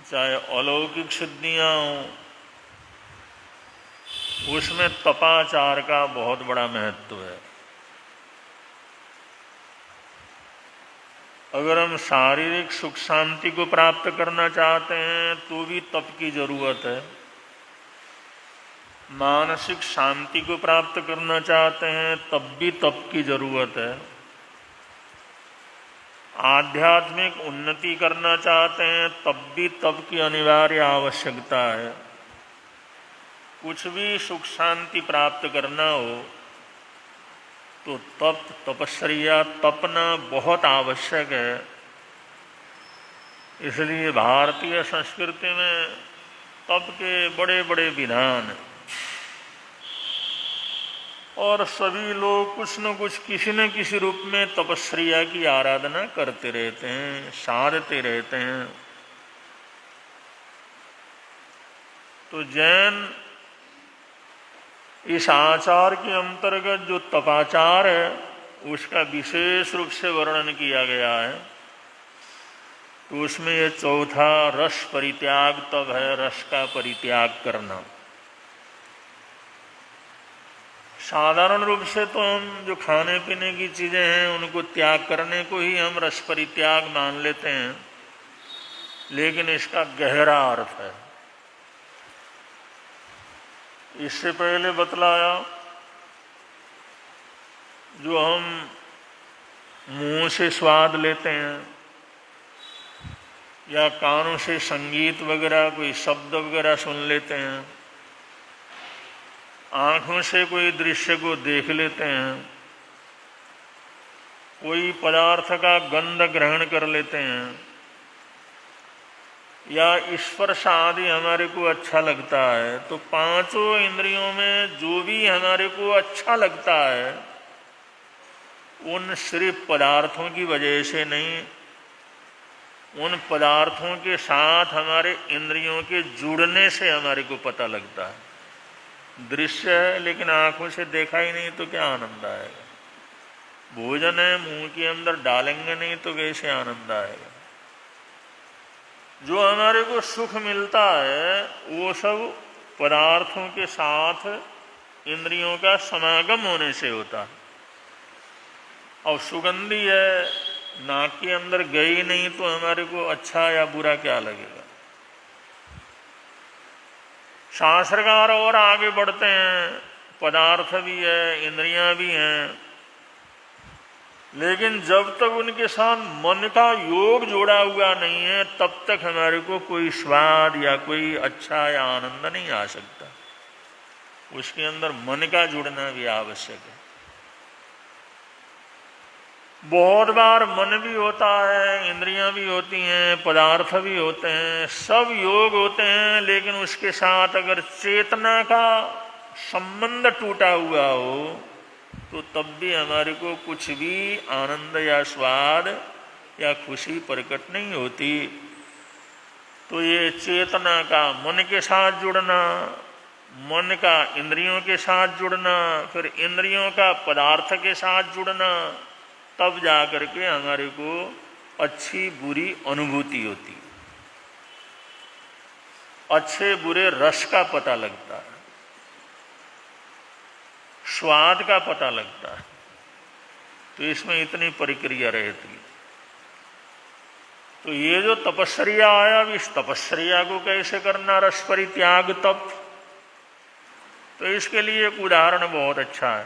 चाहे अलौकिक सिद्धियां हों, उसमें तपाचार का बहुत बड़ा महत्व है। अगर हम शारीरिक सुख शांति को प्राप्त करना चाहते हैं तो भी तप की जरूरत है। मानसिक शांति को प्राप्त करना चाहते हैं तब भी तप की जरूरत है। आध्यात्मिक उन्नति करना चाहते हैं तब भी तप की अनिवार्य आवश्यकता है। कुछ भी सुख शांति प्राप्त करना हो तो तप, तपस्या, तपना बहुत आवश्यक है। इसलिए भारतीय संस्कृति में तप के बड़े बड़े विधान, और सभी लोग कुछ न कुछ किसी न किसी रूप में तपस्या की आराधना करते रहते हैं, साधते रहते हैं। तो जैन इस आचार के अंतर्गत जो तपाचार है उसका विशेष रूप से वर्णन किया गया है। तो उसमें ये चौथा रस परित्याग तप है, रस का परित्याग करना। साधारण रूप से तो हम जो खाने पीने की चीजें हैं उनको त्याग करने को ही हम रस परित्याग मान लेते हैं, लेकिन इसका गहरा अर्थ है। इससे पहले बतलाया, जो हम मुंह से स्वाद लेते हैं या कानों से संगीत वगैरह कोई शब्द वगैरह सुन लेते हैं, आँखों से कोई दृश्य को देख लेते हैं, कोई पदार्थ का गंध ग्रहण कर लेते हैं, या स्पर्श आदि हमारे को अच्छा लगता है, तो पांचों इंद्रियों में जो भी हमारे को अच्छा लगता है उन सिर्फ पदार्थों की वजह से नहीं, उन पदार्थों के साथ हमारे इंद्रियों के जुड़ने से हमारे को पता लगता है। दृश्य है लेकिन आंखों से देखा ही नहीं तो क्या आनंद आएगा। भोजन है, मुंह के अंदर डालेंगे नहीं तो कैसे आनंद आएगा। जो हमारे को सुख मिलता है वो सब पदार्थों के साथ इंद्रियों का समागम होने से होता है। और सुगंधी है, नाक के अंदर गई नहीं तो हमारे को अच्छा या बुरा क्या लगेगा। शास्त्रकार और आगे बढ़ते हैं, पदार्थ भी है, इंद्रियां भी हैं, लेकिन जब तक उनके साथ मन का योग जोड़ा हुआ नहीं है तब तक हमारे को कोई स्वाद या कोई अच्छा या आनंद नहीं आ सकता। उसके अंदर मन का जुड़ना भी आवश्यक है। बहुत बार मन भी होता है, इंद्रियां भी होती हैं, पदार्थ भी होते हैं, सब योग होते हैं, लेकिन उसके साथ अगर चेतना का संबंध टूटा हुआ हो तो तब भी हमारे को कुछ भी आनंद या स्वाद या खुशी प्रकट नहीं होती। तो ये चेतना का मन के साथ जुड़ना, मन का इंद्रियों के साथ जुड़ना, फिर इंद्रियों का पदार्थ के साथ जुड़ना, तब जाकर के हमारे को अच्छी बुरी अनुभूति होती, अच्छे बुरे रस का पता लगता है, स्वाद का पता लगता है। तो इसमें इतनी प्रक्रिया रहती। तो ये जो तपस्या आया, अब इस तपस्या को कैसे करना, रस परित्याग तप, तो इसके लिए एक उदाहरण बहुत अच्छा है।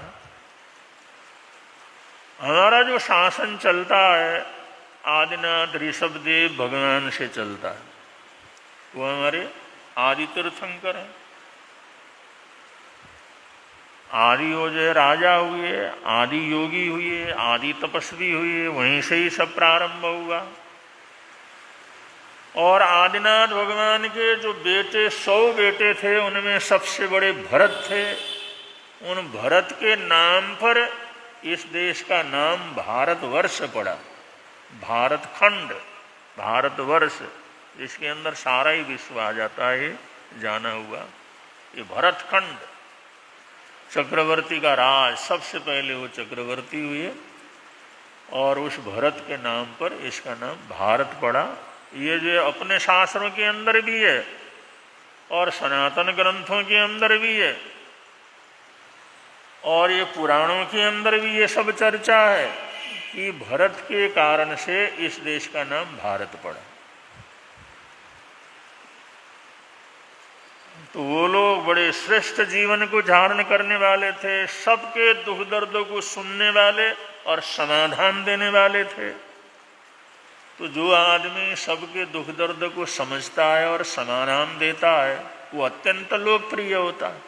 हमारा जो शासन चलता है आदिनाथ ऋषभदेव भगवान से चलता है, वो हमारे आदि तीर्थंकर हैं। आदि योजय राजा हुए, आदि योगी हुए, आदि तपस्वी हुए, वहीं से ही सब प्रारंभ हुआ। और आदिनाथ भगवान के जो बेटे 100 बेटे थे, उनमें सबसे बड़े भरत थे। उन भरत के नाम पर इस देश का नाम भारतवर्ष पड़ा। भारत खंड, भारतवर्ष, इसके अंदर सारा ही विश्व आ जाता है, जाना हुआ। ये भरत खंड, चक्रवर्ती का राज, सबसे पहले वो चक्रवर्ती हुए और उस भरत के नाम पर इसका नाम भारत पड़ा। ये जो अपने शास्त्रों के अंदर भी है और सनातन ग्रंथों के अंदर भी है और ये पुराणों के अंदर भी ये सब चर्चा है कि भरत के कारण से इस देश का नाम भारत पड़ा। तो वो लोग बड़े श्रेष्ठ जीवन को धारण करने वाले थे, सबके दुख दर्दों को सुनने वाले और समाधान देने वाले थे। तो जो आदमी सबके दुख दर्द को समझता है और समाधान देता है, वो अत्यंत लोकप्रिय होता है।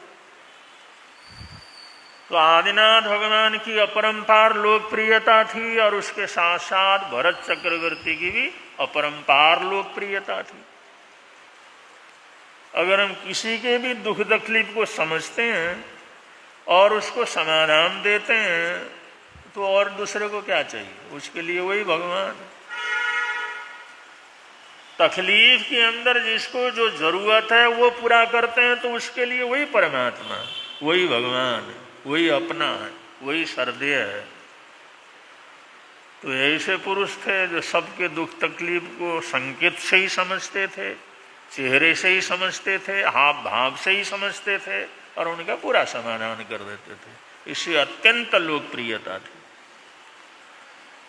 तो आदिनाथ भगवान की अपरंपार लोकप्रियता थी और उसके साथ साथ भरत चक्रवर्ती की भी अपरंपार लोकप्रियता थी। अगर हम किसी के भी दुख तकलीफ को समझते हैं और उसको समाधान देते हैं, तो और दूसरे को क्या चाहिए? उसके लिए वही भगवान। तकलीफ के अंदर जिसको जो जरूरत है वो पूरा करते हैं, तो उसके लिए वही परमात्मा, वही भगवान, वही अपना है, वही सरदेय है। तो ऐसे पुरुष थे जो सबके दुख तकलीफ को संकेत से ही समझते थे, चेहरे से ही समझते थे, हाव भाव से ही समझते थे और उनका पूरा समाधान कर देते थे। इससे अत्यंत लोकप्रियता थी।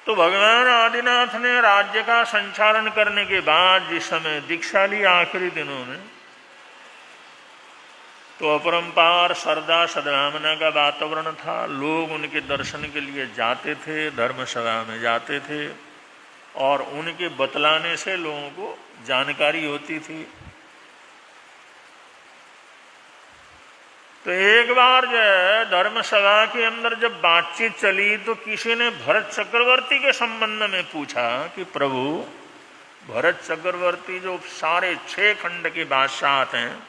तो भगवान आदिनाथ ने राज्य का संचालन करने के बाद जिस समय दीक्षा ली आखिरी दिनों में, तो अपरंपार श्रद्धा सद्भावना का वातावरण था। लोग उनके दर्शन के लिए जाते थे, धर्मसभा में जाते थे और उनके बतलाने से लोगों को जानकारी होती थी। तो एक बार जो है धर्मसभा के अंदर जब बातचीत चली, तो किसी ने भरत चक्रवर्ती के संबंध में पूछा कि प्रभु, भरत चक्रवर्ती जो सारे 6 खंड के बादशाह हैं,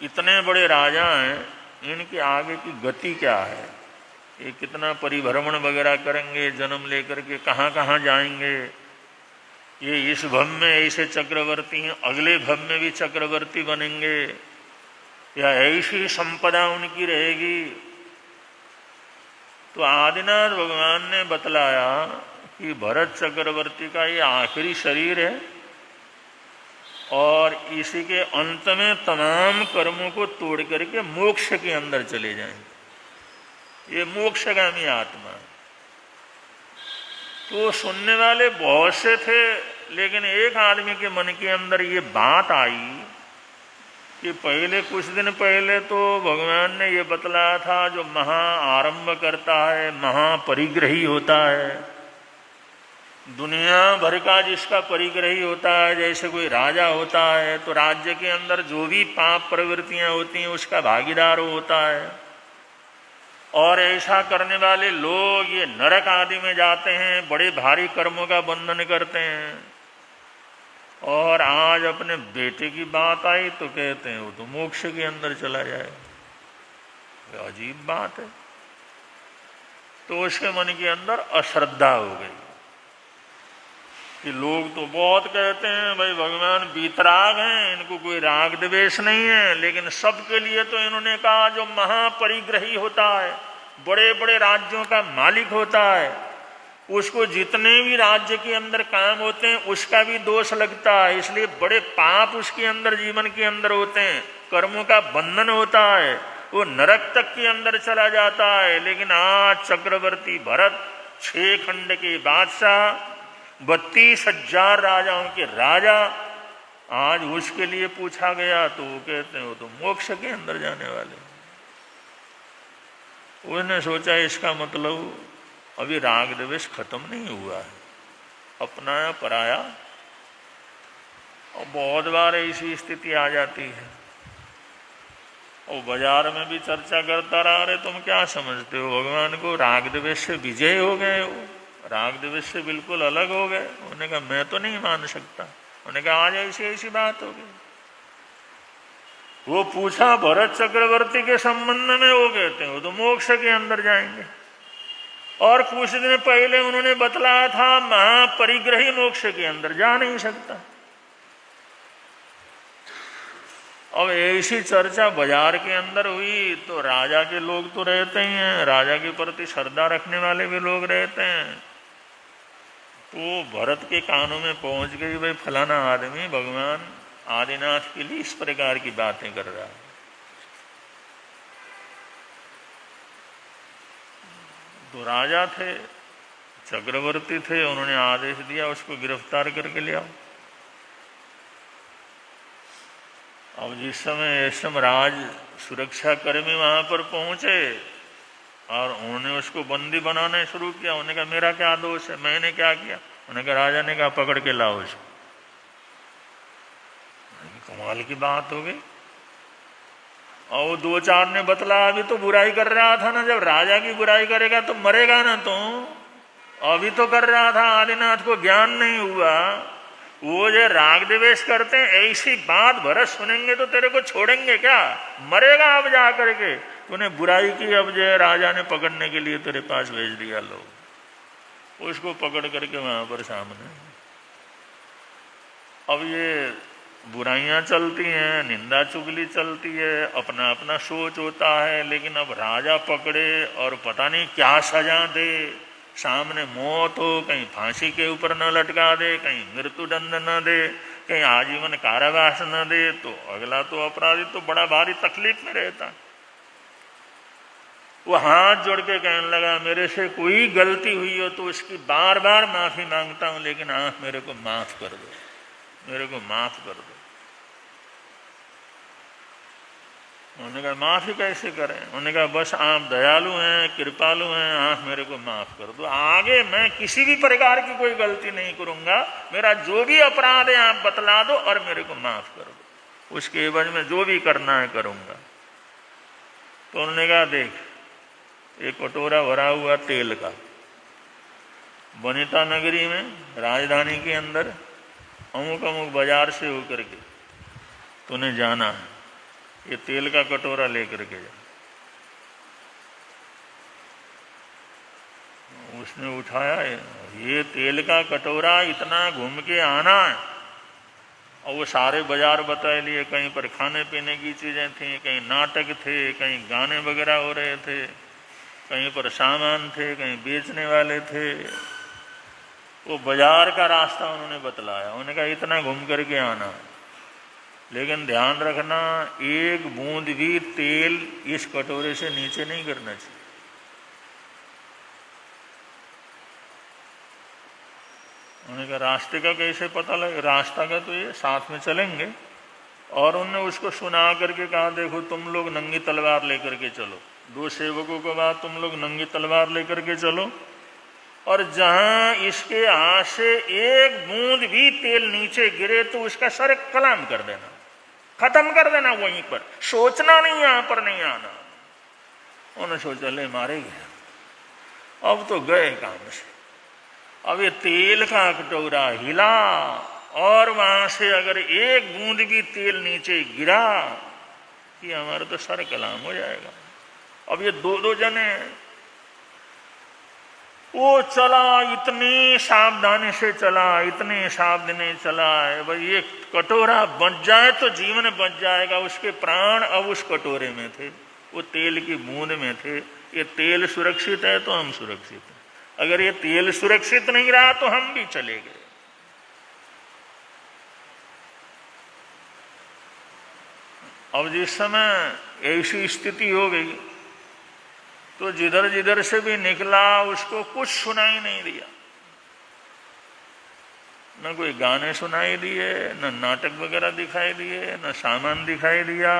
इतने बड़े राजा हैं, इनके आगे की गति क्या है? ये कितना परिभ्रमण वगैरह करेंगे, जन्म लेकर के कहाँ कहाँ जाएंगे? ये इस भव में ऐसे चक्रवर्ती हैं, अगले भव में भी चक्रवर्ती बनेंगे, या ऐसी संपदा उनकी रहेगी? तो आदिनाथ भगवान ने बतलाया कि भरत चक्रवर्ती का ये आखिरी शरीर है और इसी के अंत में तमाम कर्मों को तोड़ करके मोक्ष के अंदर चले जाएंगे। ये मोक्षगामी आत्मा। तो सुनने वाले बहुत से थे, लेकिन एक आदमी के मन के अंदर ये बात आई कि पहले कुछ दिन पहले तो भगवान ने ये बतलाया था, जो महा आरंभ करता है, महापरिग्रही होता है, दुनिया भर का जिसका परिग्रही होता है, जैसे कोई राजा होता है तो राज्य के अंदर जो भी पाप प्रवृत्तियां होती हैं उसका भागीदार होता है। और ऐसा करने वाले लोग ये नरक आदि में जाते हैं, बड़े भारी कर्मों का बंधन करते हैं। और आज अपने बेटे की बात आई तो कहते हैं वो तो मोक्ष के अंदर चला जाए। अजीब बात है। तो उसके मन के अंदर अश्रद्धा हो गई कि लोग तो बहुत कहते हैं भाई भगवान वीतराग हैं, इनको कोई राग द्वेष नहीं है, लेकिन सबके लिए तो इन्होंने कहा जो महापरिग्रही होता है, बड़े बड़े राज्यों का मालिक होता है, उसको जितने भी राज्य के अंदर काम होते हैं उसका भी दोष लगता है, इसलिए बड़े पाप उसके अंदर जीवन के अंदर होते हैं, कर्मों का बंधन होता है, वो नरक तक के अंदर चला जाता है। लेकिन आज चक्रवर्ती भरत 6 खंड के बादशाह, 32,000 राजाओं के राजा, आज उसके लिए पूछा गया तो वो कहते हैं वो तो मोक्ष के अंदर जाने वाले। उसने सोचा इसका मतलब अभी राग द्वेष खत्म नहीं हुआ है, अपनाया पराया। और बहुत बार ऐसी स्थिति आ जाती है और बाजार में भी चर्चा करता रहा, अरे तुम क्या समझते हो भगवान को, राग द्वेष से विजय हो गए हो, राग द्वेष से बिल्कुल अलग हो गए। उन्होंने कहा मैं तो नहीं मान सकता। उन्होंने कहा आज ऐसी ऐसी बात हो गई। वो पूछा भरत चक्रवर्ती के संबंध में, वो कहते हैं वो तो मोक्ष के अंदर जाएंगे। और कुछ दिन पहले उन्होंने बतलाया था महापरिग्रही मोक्ष के अंदर जा नहीं सकता। अब ऐसी चर्चा बाजार के अंदर हुई तो राजा के लोग तो रहते ही हैं, राजा के प्रति श्रद्धा रखने वाले भी लोग रहते हैं। तो भरत के कानों में पहुंच गई, भाई फलाना आदमी भगवान आदिनाथ के लिए इस प्रकार की बातें कर रहा है। तो राजा थे, चक्रवर्ती थे, उन्होंने आदेश दिया उसको गिरफ्तार करके ले आओ। अब जिस समय यमराज सुरक्षा कर्मी वहां पर पहुंचे और उन्होंने उसको बंदी बनाना शुरू किया। उन्होंने कहा मेरा क्या दोष है, मैंने क्या किया? उन्होंने कहा, राजा ने कहा पकड़ के लाओ उसको। कमाल की बात हो गई। और दो चार ने बतला, अभी तो बुराई कर रहा था ना, जब राजा की बुराई करेगा तो मरेगा ना तो। अभी तो कर रहा था, आदिनाथ को ज्ञान नहीं हुआ। वो जो राग द्वेष करते हैं, ऐसी बात भरत सुनेंगे तो तेरे को छोड़ेंगे क्या? मरेगा अब जा करके। तूने बुराई की, अब जो राजा ने पकड़ने के लिए तेरे पास भेज दिया लोग, उसको पकड़ करके वहां पर सामने। अब ये बुराइयां चलती हैं, निंदा चुगली चलती है, अपना अपना सोच होता है। लेकिन अब राजा पकड़े और पता नहीं क्या सजा दे, सामने मौत हो, कहीं फांसी के ऊपर न लटका दे, कहीं मृत्यु दंड न दे, कहीं आजीवन कारावास न दे, तो अगला तो अपराधी तो बड़ा भारी तकलीफ में रहता। वो हाथ जोड़ के कहने लगा, मेरे से कोई गलती हुई हो तो उसकी बार बार माफी मांगता हूं, लेकिन आप मेरे को माफ कर दो, मेरे को माफ कर दो। उन्होंने कहा माफी कैसे करें? उन्होंने कहा बस आप दयालु हैं, कृपालु हैं, आप मेरे को माफ कर दो। आगे मैं किसी भी प्रकार की कोई गलती नहीं करूंगा, मेरा जो भी अपराध है आप बतला दो और मेरे को माफ कर दो, उसके एवज में जो भी करना है करूंगा। तो उन्होंने कहा देख, एक कटोरा भरा हुआ तेल का, वनिता नगरी में राजधानी के अंदर अमुक अमुक बाजार से होकर के तूने जाना है, ये तेल का कटोरा लेकर के जा। उसने उठाया, ये तेल का कटोरा इतना घूम के आना है। और वो सारे बाजार बता लिए, कहीं पर खाने पीने की चीजें थी, कहीं नाटक थे, कहीं गाने वगैरह हो रहे थे, कहीं पर सामान थे, कहीं बेचने वाले थे। वो बाजार का रास्ता उन्होंने बतलाया। उन्होंने कहा इतना घूम करके आना, लेकिन ध्यान रखना एक बूंद भी तेल इस कटोरे से नीचे नहीं गिरना चाहिए। उन्होंने कहा रास्ते का कैसे पता लगे? रास्ता का तो ये साथ में चलेंगे। और उन्होंने उसको सुना करके कहा, देखो तुम लोग नंगी तलवार लेकर के चलो, दो सेवकों के बाद तुम लोग नंगी तलवार लेकर के चलो, और जहां इसके हाथ से एक बूंद भी तेल नीचे गिरे तो उसका सर कलाम कर देना, खत्म कर देना वहीं पर, सोचना नहीं, यहां पर नहीं आना। उन्होंने सोचा ले मारे गया, अब तो गए काम से। अब ये तेल का कटोरा हिला और वहां से अगर एक बूंद भी तेल नीचे गिरा कि हमारा तो सर कलाम हो जाएगा। अब ये दो दो जने, वो चला, इतनी सावधानी से चला, इतनी सावधानी चला है भाई, ये कटोरा बच जाए तो जीवन बच जाएगा। उसके प्राण अब उस कटोरे में थे, वो तेल की बूंद में थे। ये तेल सुरक्षित है तो हम सुरक्षित हैं, अगर ये तेल सुरक्षित नहीं रहा तो हम भी चले गए। अब जिस समय ऐसी स्थिति हो गई तो जिधर जिधर से भी निकला उसको कुछ सुनाई नहीं दिया, न कोई गाने सुनाई दिए, न नाटक वगैरह दिखाई दिए, न सामान दिखाई दिया,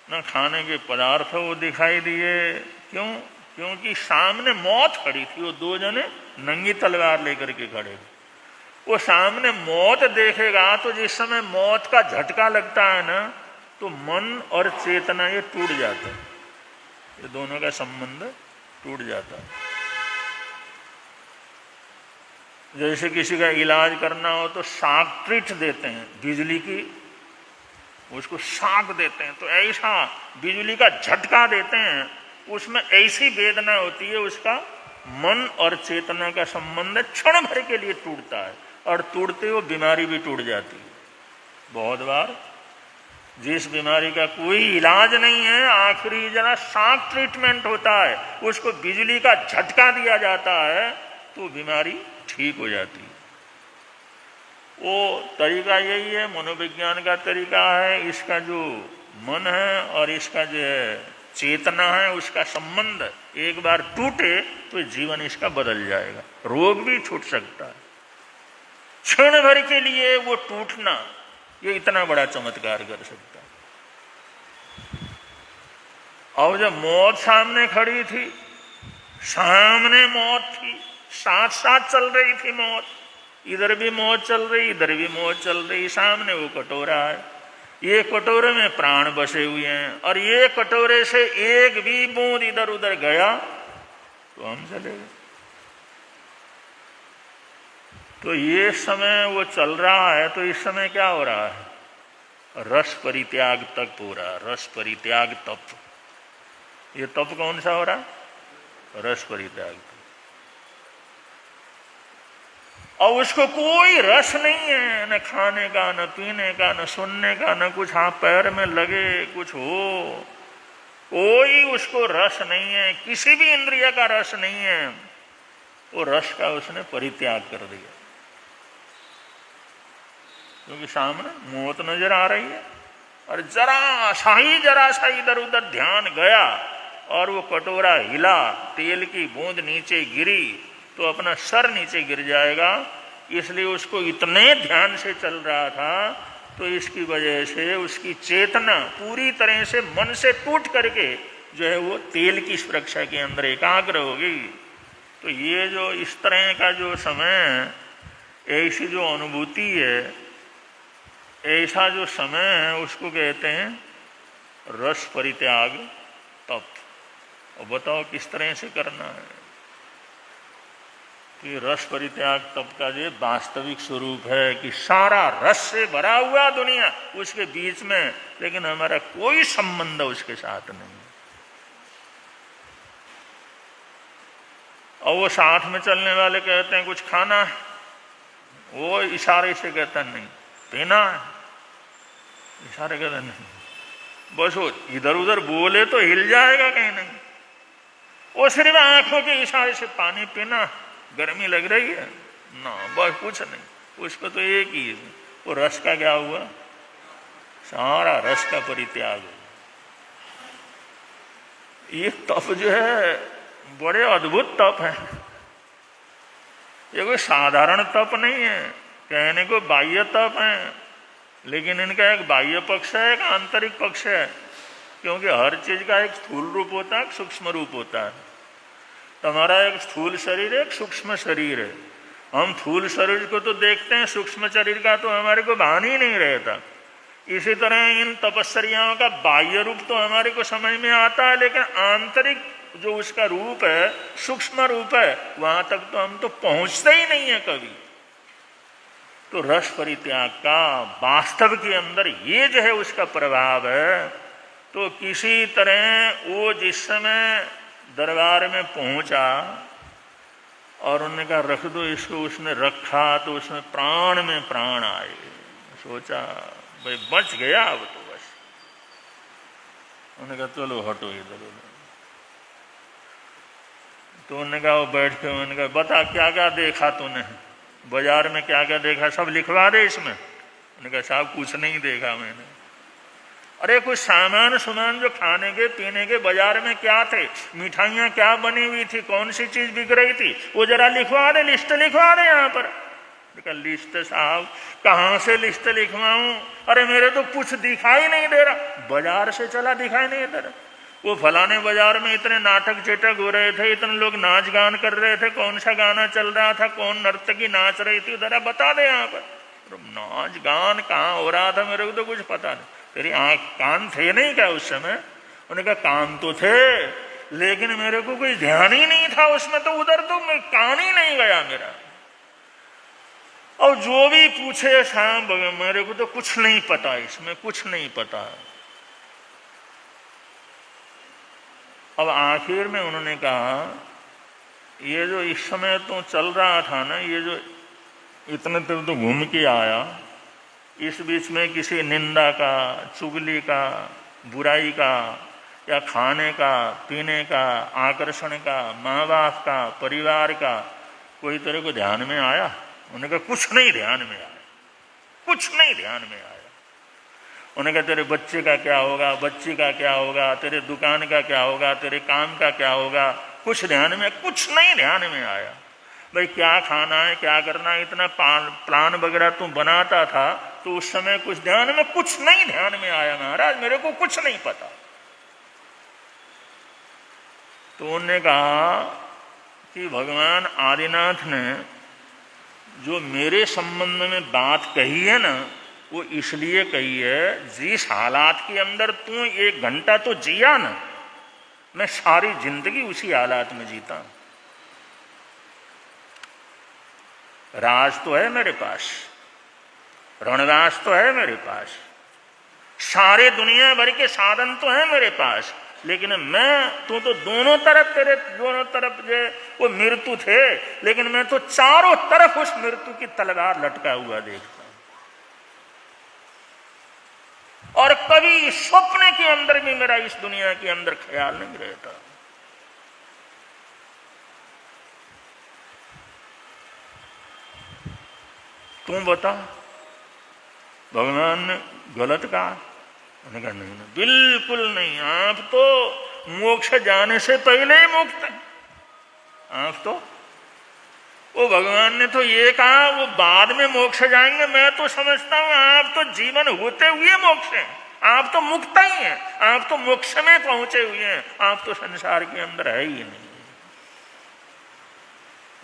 न खाने के पदार्थ वो दिखाई दिए। क्यों? क्योंकि सामने मौत खड़ी थी। वो दो जने नंगी तलवार लेकर के खड़े थे। वो सामने मौत देखेगा तो जिस समय मौत का झटका लगता है ना, तो मन और चेतना ये टूट जाता है, ये दोनों का संबंध टूट जाता है। जैसे किसी का इलाज करना हो तो शॉक ट्रीट देते हैं, बिजली की उसको शॉक देते हैं, तो ऐसा बिजली का झटका देते हैं, उसमें ऐसी वेदना होती है, उसका मन और चेतना का संबंध क्षण भर के लिए टूटता है, और टूटते वो बीमारी भी टूट जाती है। बहुत बार जिस बीमारी का कोई इलाज नहीं है, आखिरी जरा शॉक ट्रीटमेंट होता है, उसको बिजली का झटका दिया जाता है, तो बीमारी ठीक हो जाती है। वो तरीका यही है, मनोविज्ञान का तरीका है। इसका जो मन है और इसका जो है चेतना है, उसका संबंध एक बार टूटे तो जीवन इसका बदल जाएगा, रोग भी छूट सकता है। क्षण भर के लिए वो टूटना, ये इतना बड़ा चमत्कार कर सकता है। और जब मौत सामने खड़ी थी, सामने मौत थी, साथ साथ चल रही थी मौत, इधर भी मौत चल रही, इधर भी मौत चल रही, सामने वो कटोरा है, ये कटोरे में प्राण बसे हुए हैं, और ये कटोरे से एक भी बूंद इधर उधर गया तो हम चले गए। तो ये समय वो चल रहा है, तो इस समय क्या हो रहा है? रस परित्याग तक हो रहा है, रस परित्याग तप। ये तप कौन सा हो रहा है? रस परित्याग। और उसको कोई रस नहीं है, न खाने का, न पीने का, न सुनने का, न कुछ हाथ पैर में लगे कुछ हो, कोई उसको रस नहीं है, किसी भी इंद्रिय का रस नहीं है। वो रस का उसने परित्याग कर दिया, क्योंकि सामने मौत नजर आ रही है, और जरा सा इधर उधर ध्यान गया और वो कटोरा हिला, तेल की बूंद नीचे गिरी तो अपना सर नीचे गिर जाएगा। इसलिए उसको इतने ध्यान से चल रहा था, तो इसकी वजह से उसकी चेतना पूरी तरह से मन से टूट करके जो है वो तेल की सुरक्षा के अंदर एकाग्र हो गई। तो ये जो इस तरह का जो समय, ऐसी जो अनुभूति है, ऐसा जो समय है, उसको कहते हैं रस परित्याग तप। और बताओ किस तरह से करना है? कि रस परित्याग तप का जो वास्तविक स्वरूप है कि सारा रस से भरा हुआ दुनिया उसके बीच में, लेकिन हमारा कोई संबंध उसके साथ नहीं। और वो साथ में चलने वाले कहते हैं कुछ खाना है, वो इशारे से कहता नहीं, पीना है, इशारे कहता नहीं, बस वो इधर उधर बोले तो हिल जाएगा कहीं नहीं, वो सिर्फ आंखों के इशारे से पानी पीना, गर्मी लग रही है ना, बस कुछ नहीं। उसको तो एक ही है, वो रस का क्या हुआ? सारा रस का परित्याग। ये तप जो है बड़े अद्भुत तप है, ये कोई साधारण तप नहीं है। कहने को बाह्य तप है, लेकिन इनका एक बाह्य पक्ष है, एक आंतरिक पक्ष है, क्योंकि हर चीज का एक स्थूल रूप होता है, एक सूक्ष्म रूप होता है। हमारा एक स्थूल शरीर है, एक सूक्ष्म शरीर है। हम स्थूल शरीर को तो देखते हैं, सूक्ष्म शरीर का तो हमारे को भान ही नहीं रहता। इसी तरह इन तपस्याओं का बाह्य रूप तो हमारे को समझ में आता है, लेकिन आंतरिक जो उसका रूप है, सूक्ष्म रूप है, वहां तक तो हम तो पहुंचते ही नहीं है कभी। तो रस परित्याग का वास्तव के अंदर ये जो है उसका प्रभाव है। तो किसी तरह वो जिस समय दरबार में पहुंचा और उन्होंने कहा रख दो इसको, उसने रखा तो उसमें प्राण में प्राण आए। सोचा भाई बच गया अब तो बस। उन्होंने कहा चलो हटो इधर उधर। तो उन्होंने कहा वो बैठ के, उन्होंने कहा बता क्या क्या देखा तूने, बाजार में क्या क्या देखा, सब लिखवा दे इसमें। उन्होंने कहा साहब कुछ नहीं देखा मैंने। अरे कुछ सामान सुमान जो खाने के पीने के बाजार में क्या थे, मिठाइयाँ क्या बनी हुई थी, कौन सी चीज बिक रही थी, वो जरा लिखवा दे, लिस्ट लिखवा दे यहाँ पर। लिस्ट साहब कहाँ से लिस्ट लिखवाऊं? अरे मेरे तो कुछ दिखाई नहीं दे रहा। बाजार से चला, दिखाई नहीं दे रहा। वो फलाने बाजार में इतने नाटक चेटक हो रहे थे, इतने लोग नाच गान कर रहे थे, कौन सा गाना चल रहा था, कौन नर्तकी नाच रही थी, जरा बता दे यहाँ पर। नाच गान कहाँ हो रहा था मेरे को तो कुछ पता नहीं। तेरी आंख कान थे नहीं क्या उस समय? उन्होंने कहा कान तो थे, लेकिन मेरे को कोई ध्यान ही नहीं था उसमें, तो उधर तो मैं कान ही नहीं गया मेरा। और जो भी पूछे साहब मेरे को तो कुछ नहीं पता, इसमें कुछ नहीं पता। अब आखिर में उन्होंने कहा ये जो इस समय तो चल रहा था ना, ये जो इतने देर तो घूम के आया, इस बीच में किसी निंदा का, चुगली का, बुराई का, या खाने का, पीने का, आकर्षण का, माँ बाप का, परिवार का कोई तेरे को ध्यान में आया? उन्होंने कहा कुछ नहीं ध्यान में आया, कुछ नहीं ध्यान में आया। उन्होंने कहा तेरे बच्चे का क्या होगा, बच्ची का क्या होगा, तेरे दुकान का क्या होगा, तेरे काम का क्या होगा, कुछ ध्यान में? कुछ नहीं ध्यान में आया। भाई क्या खाना है, क्या करना है, इतना प्लान वगैरह तू बनाता था, तो उस समय कुछ ध्यान में? कुछ नहीं ध्यान में आया महाराज, मेरे को कुछ नहीं पता। तो उन्होंने कहा कि भगवान आदिनाथ ने जो मेरे संबंध में बात कही है ना, वो इसलिए कही है, जिस हालात के अंदर तू 1 घंटा तो जिया ना, मैं सारी जिंदगी उसी हालात में जीता हूं। राज तो है मेरे पास, रणराज तो है मेरे पास, सारे दुनिया भर के साधन तो है मेरे पास, लेकिन मैं तू तो दोनों तरफ, तेरे दोनों तरफ जो वो मृत्यु थे, लेकिन मैं तो चारों तरफ उस मृत्यु की तलवार लटका हुआ देखता हूं। और कभी स्वप्न के अंदर भी मेरा इस दुनिया के अंदर ख्याल नहीं रहता। तुम बता भगवान ने गलत कहा? उन्होंने कहा नहीं, नहीं, बिल्कुल नहीं, आप तो मोक्ष जाने से पहले ही मुक्त हैं। आप तो, वो भगवान ने तो ये कहा वो बाद में मोक्ष जाएंगे, मैं तो समझता हूं आप तो जीवन होते हुए मोक्ष हैं, आप तो मुक्त ही हैं, आप तो मोक्ष में पहुंचे हुए हैं, आप तो संसार के अंदर है ही नहीं।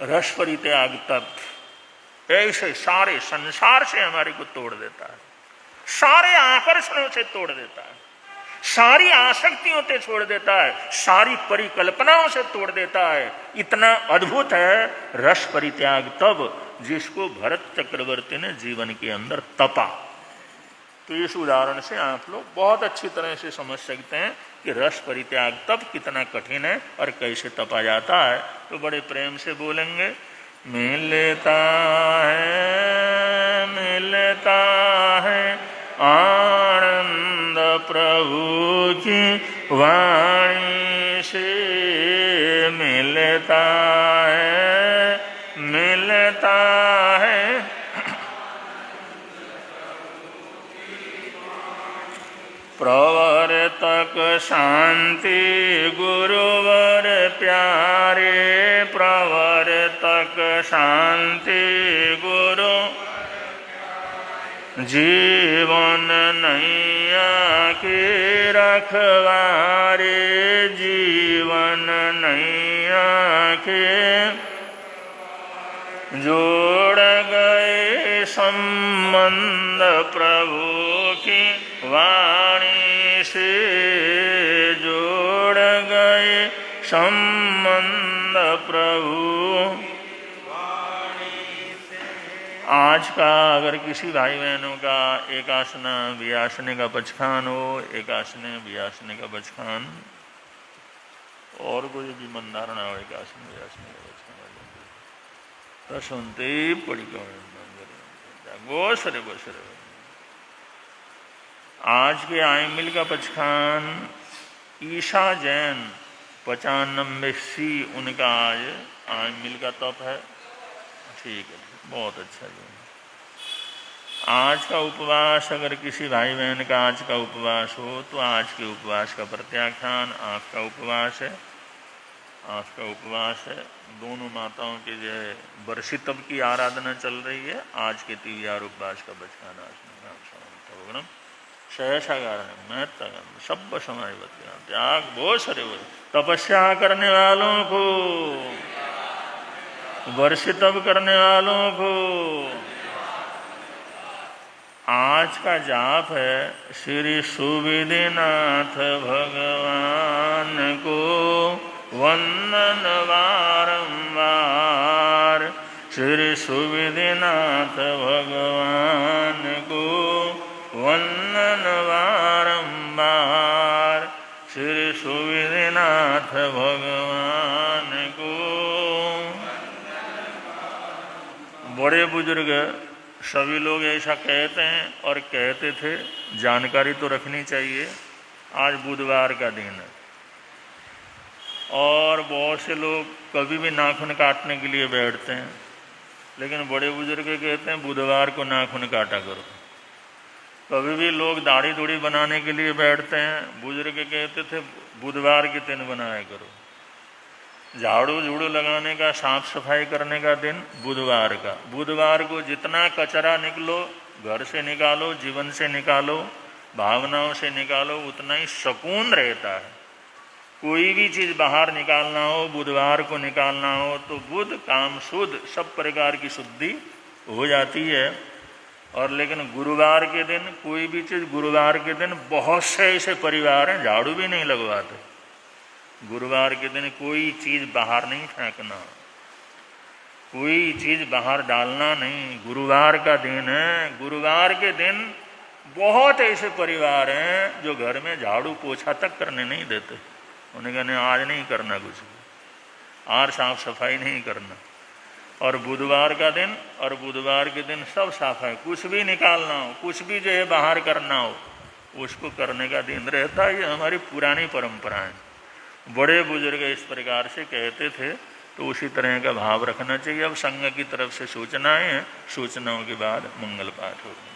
रस परित्याग तप ऐसे सारे संसार से हमारे को तोड़ देता है, सारे आकर्षणों से तोड़ देता है, सारी आसक्तियों से छोड़ देता है, सारी परिकल्पनाओं से तोड़ देता है। इतना अद्भुत है रस परित्याग तब, जिसको भरत चक्रवर्ती ने जीवन के अंदर तपा। तो इस उदाहरण से आप लोग बहुत अच्छी तरह से समझ सकते हैं कि रस परित्याग तब कितना कठिन है और कैसे तपा जाता है। तो बड़े प्रेम से बोलेंगे, मिलता है आनंद प्रभु की वाणी से, मिलता है प्रवर्तक शांति गुरुवर प्यारे, प्रवर्तक शांति गुरु जीवन नैया के रखवारे, जीवन नैया के जोड़ गए संबंध प्रभु की वाणी से, जोड़ गए संबंध प्रभु। आज का अगर किसी भाई बहनों का एकासना व्यासने का बचखान हो, एकासने व्यासने का बचखान, और कोई भी मंदारणा हो, एकासने व्यासने का बचखान तो सुनते पड़ी गोसरे गोसरे। आज के आयमिल का बचखान ईशा जैन 95C, उनका आज आयमिल का तप है। ठीक है, बहुत अच्छा जी। आज का उपवास अगर किसी भाई बहन का आज का उपवास हो, तो आज के उपवास का प्रत्याख्यान आपका उपवास है। आज का उपवास है। दोनों माताओं के जो है वर्षी तब की आराधना चल रही है। आज के तीव्यार उपवास का बचकाना सहसागारण महत्तागम सब समय त्याग बहुत सारे तपस्या करने वालों को, वर्षी तप करने वालों को। आज का जाप है श्री सुविधिनाथ भगवान को वंदन बारंबार। श्री सुविधिनाथ भगवान को वंदन बारंबार। श्री सुविधिनाथ भगवान को। बड़े बुजुर्ग सभी लोग ऐसा कहते हैं और कहते थे, जानकारी तो रखनी चाहिए। आज बुधवार का दिन है और बहुत से लोग कभी भी नाखून काटने के लिए बैठते हैं, लेकिन बड़े बुजुर्ग कहते हैं बुधवार को नाखून काटा करो। कभी भी लोग दाढ़ी दूढ़ी बनाने के लिए बैठते हैं, बुजुर्ग कहते थे बुधवार के दिन बनाया करो। झाड़ू झूड़ू लगाने का, साफ सफाई करने का दिन बुधवार का। बुधवार को जितना कचरा निकलो, घर से निकालो, जीवन से निकालो, भावनाओं से निकालो, उतना ही सुकून रहता है। कोई भी चीज़ बाहर निकालना हो, बुधवार को निकालना हो तो बुध काम शुद्ध, सब प्रकार की शुद्धि हो जाती है। और लेकिन गुरुवार के दिन कोई भी चीज़, गुरुवार के दिन बहुत से ऐसे परिवार हैं झाड़ू भी नहीं लगवाते। गुरुवार के दिन कोई चीज़ बाहर नहीं फेंकना, कोई चीज़ बाहर डालना नहीं। गुरुवार का दिन है। गुरुवार के दिन बहुत ऐसे परिवार हैं जो घर में झाड़ू पोछा तक करने नहीं देते। उन्हें कहने आज नहीं करना कुछ, आज साफ सफाई नहीं करना। और बुधवार का दिन, और बुधवार के दिन सब सफाई, कुछ भी निकालना हो, कुछ भी जो है बाहर करना हो, उसको करने का दिन रहता है। ये हमारी पुरानी परंपरा है। बड़े बुजुर्ग इस प्रकार से कहते थे, तो उसी तरह का भाव रखना चाहिए। अब संघ की तरफ से सूचनाएं हैं, सूचनाओं के बाद मंगल पाठ होगी।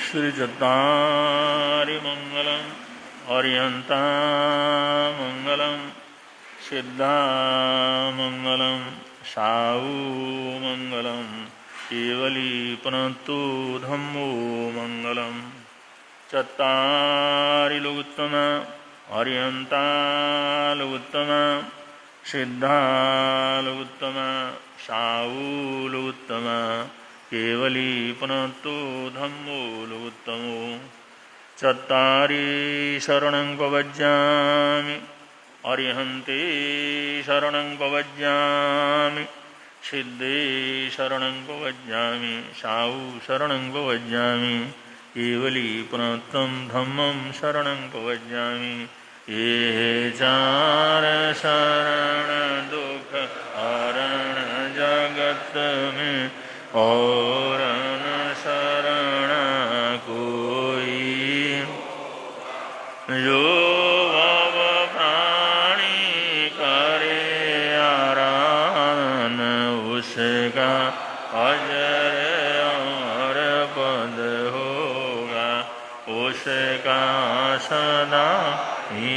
श्री चत्तारि मंगलम, हरियंता मंगलम, सिद्धामंगलम साऊ मंगलम केवली पुनतु धम्मो मंगलम चत्तारिलुत्तम अर्यन्तालुत्तम सिद्धालुत्तम साऊलुत्तम केवली पुनतु धम्मोलुत्तमो चत्तारि शरणं पवज्जामि अर्हन्ति शरणं पवज्जामि सिद्धे शरणं पवज्जामि साऊ शरणं पवज्जामि केवली पुनत्तं धम्मं शरणं पवज्जामि ये चार शरण दुख हरण जगत में और न शरण कोई जो भव प्राणी करे आराधन उसका अजर अमर पद होगा उसका सदा ही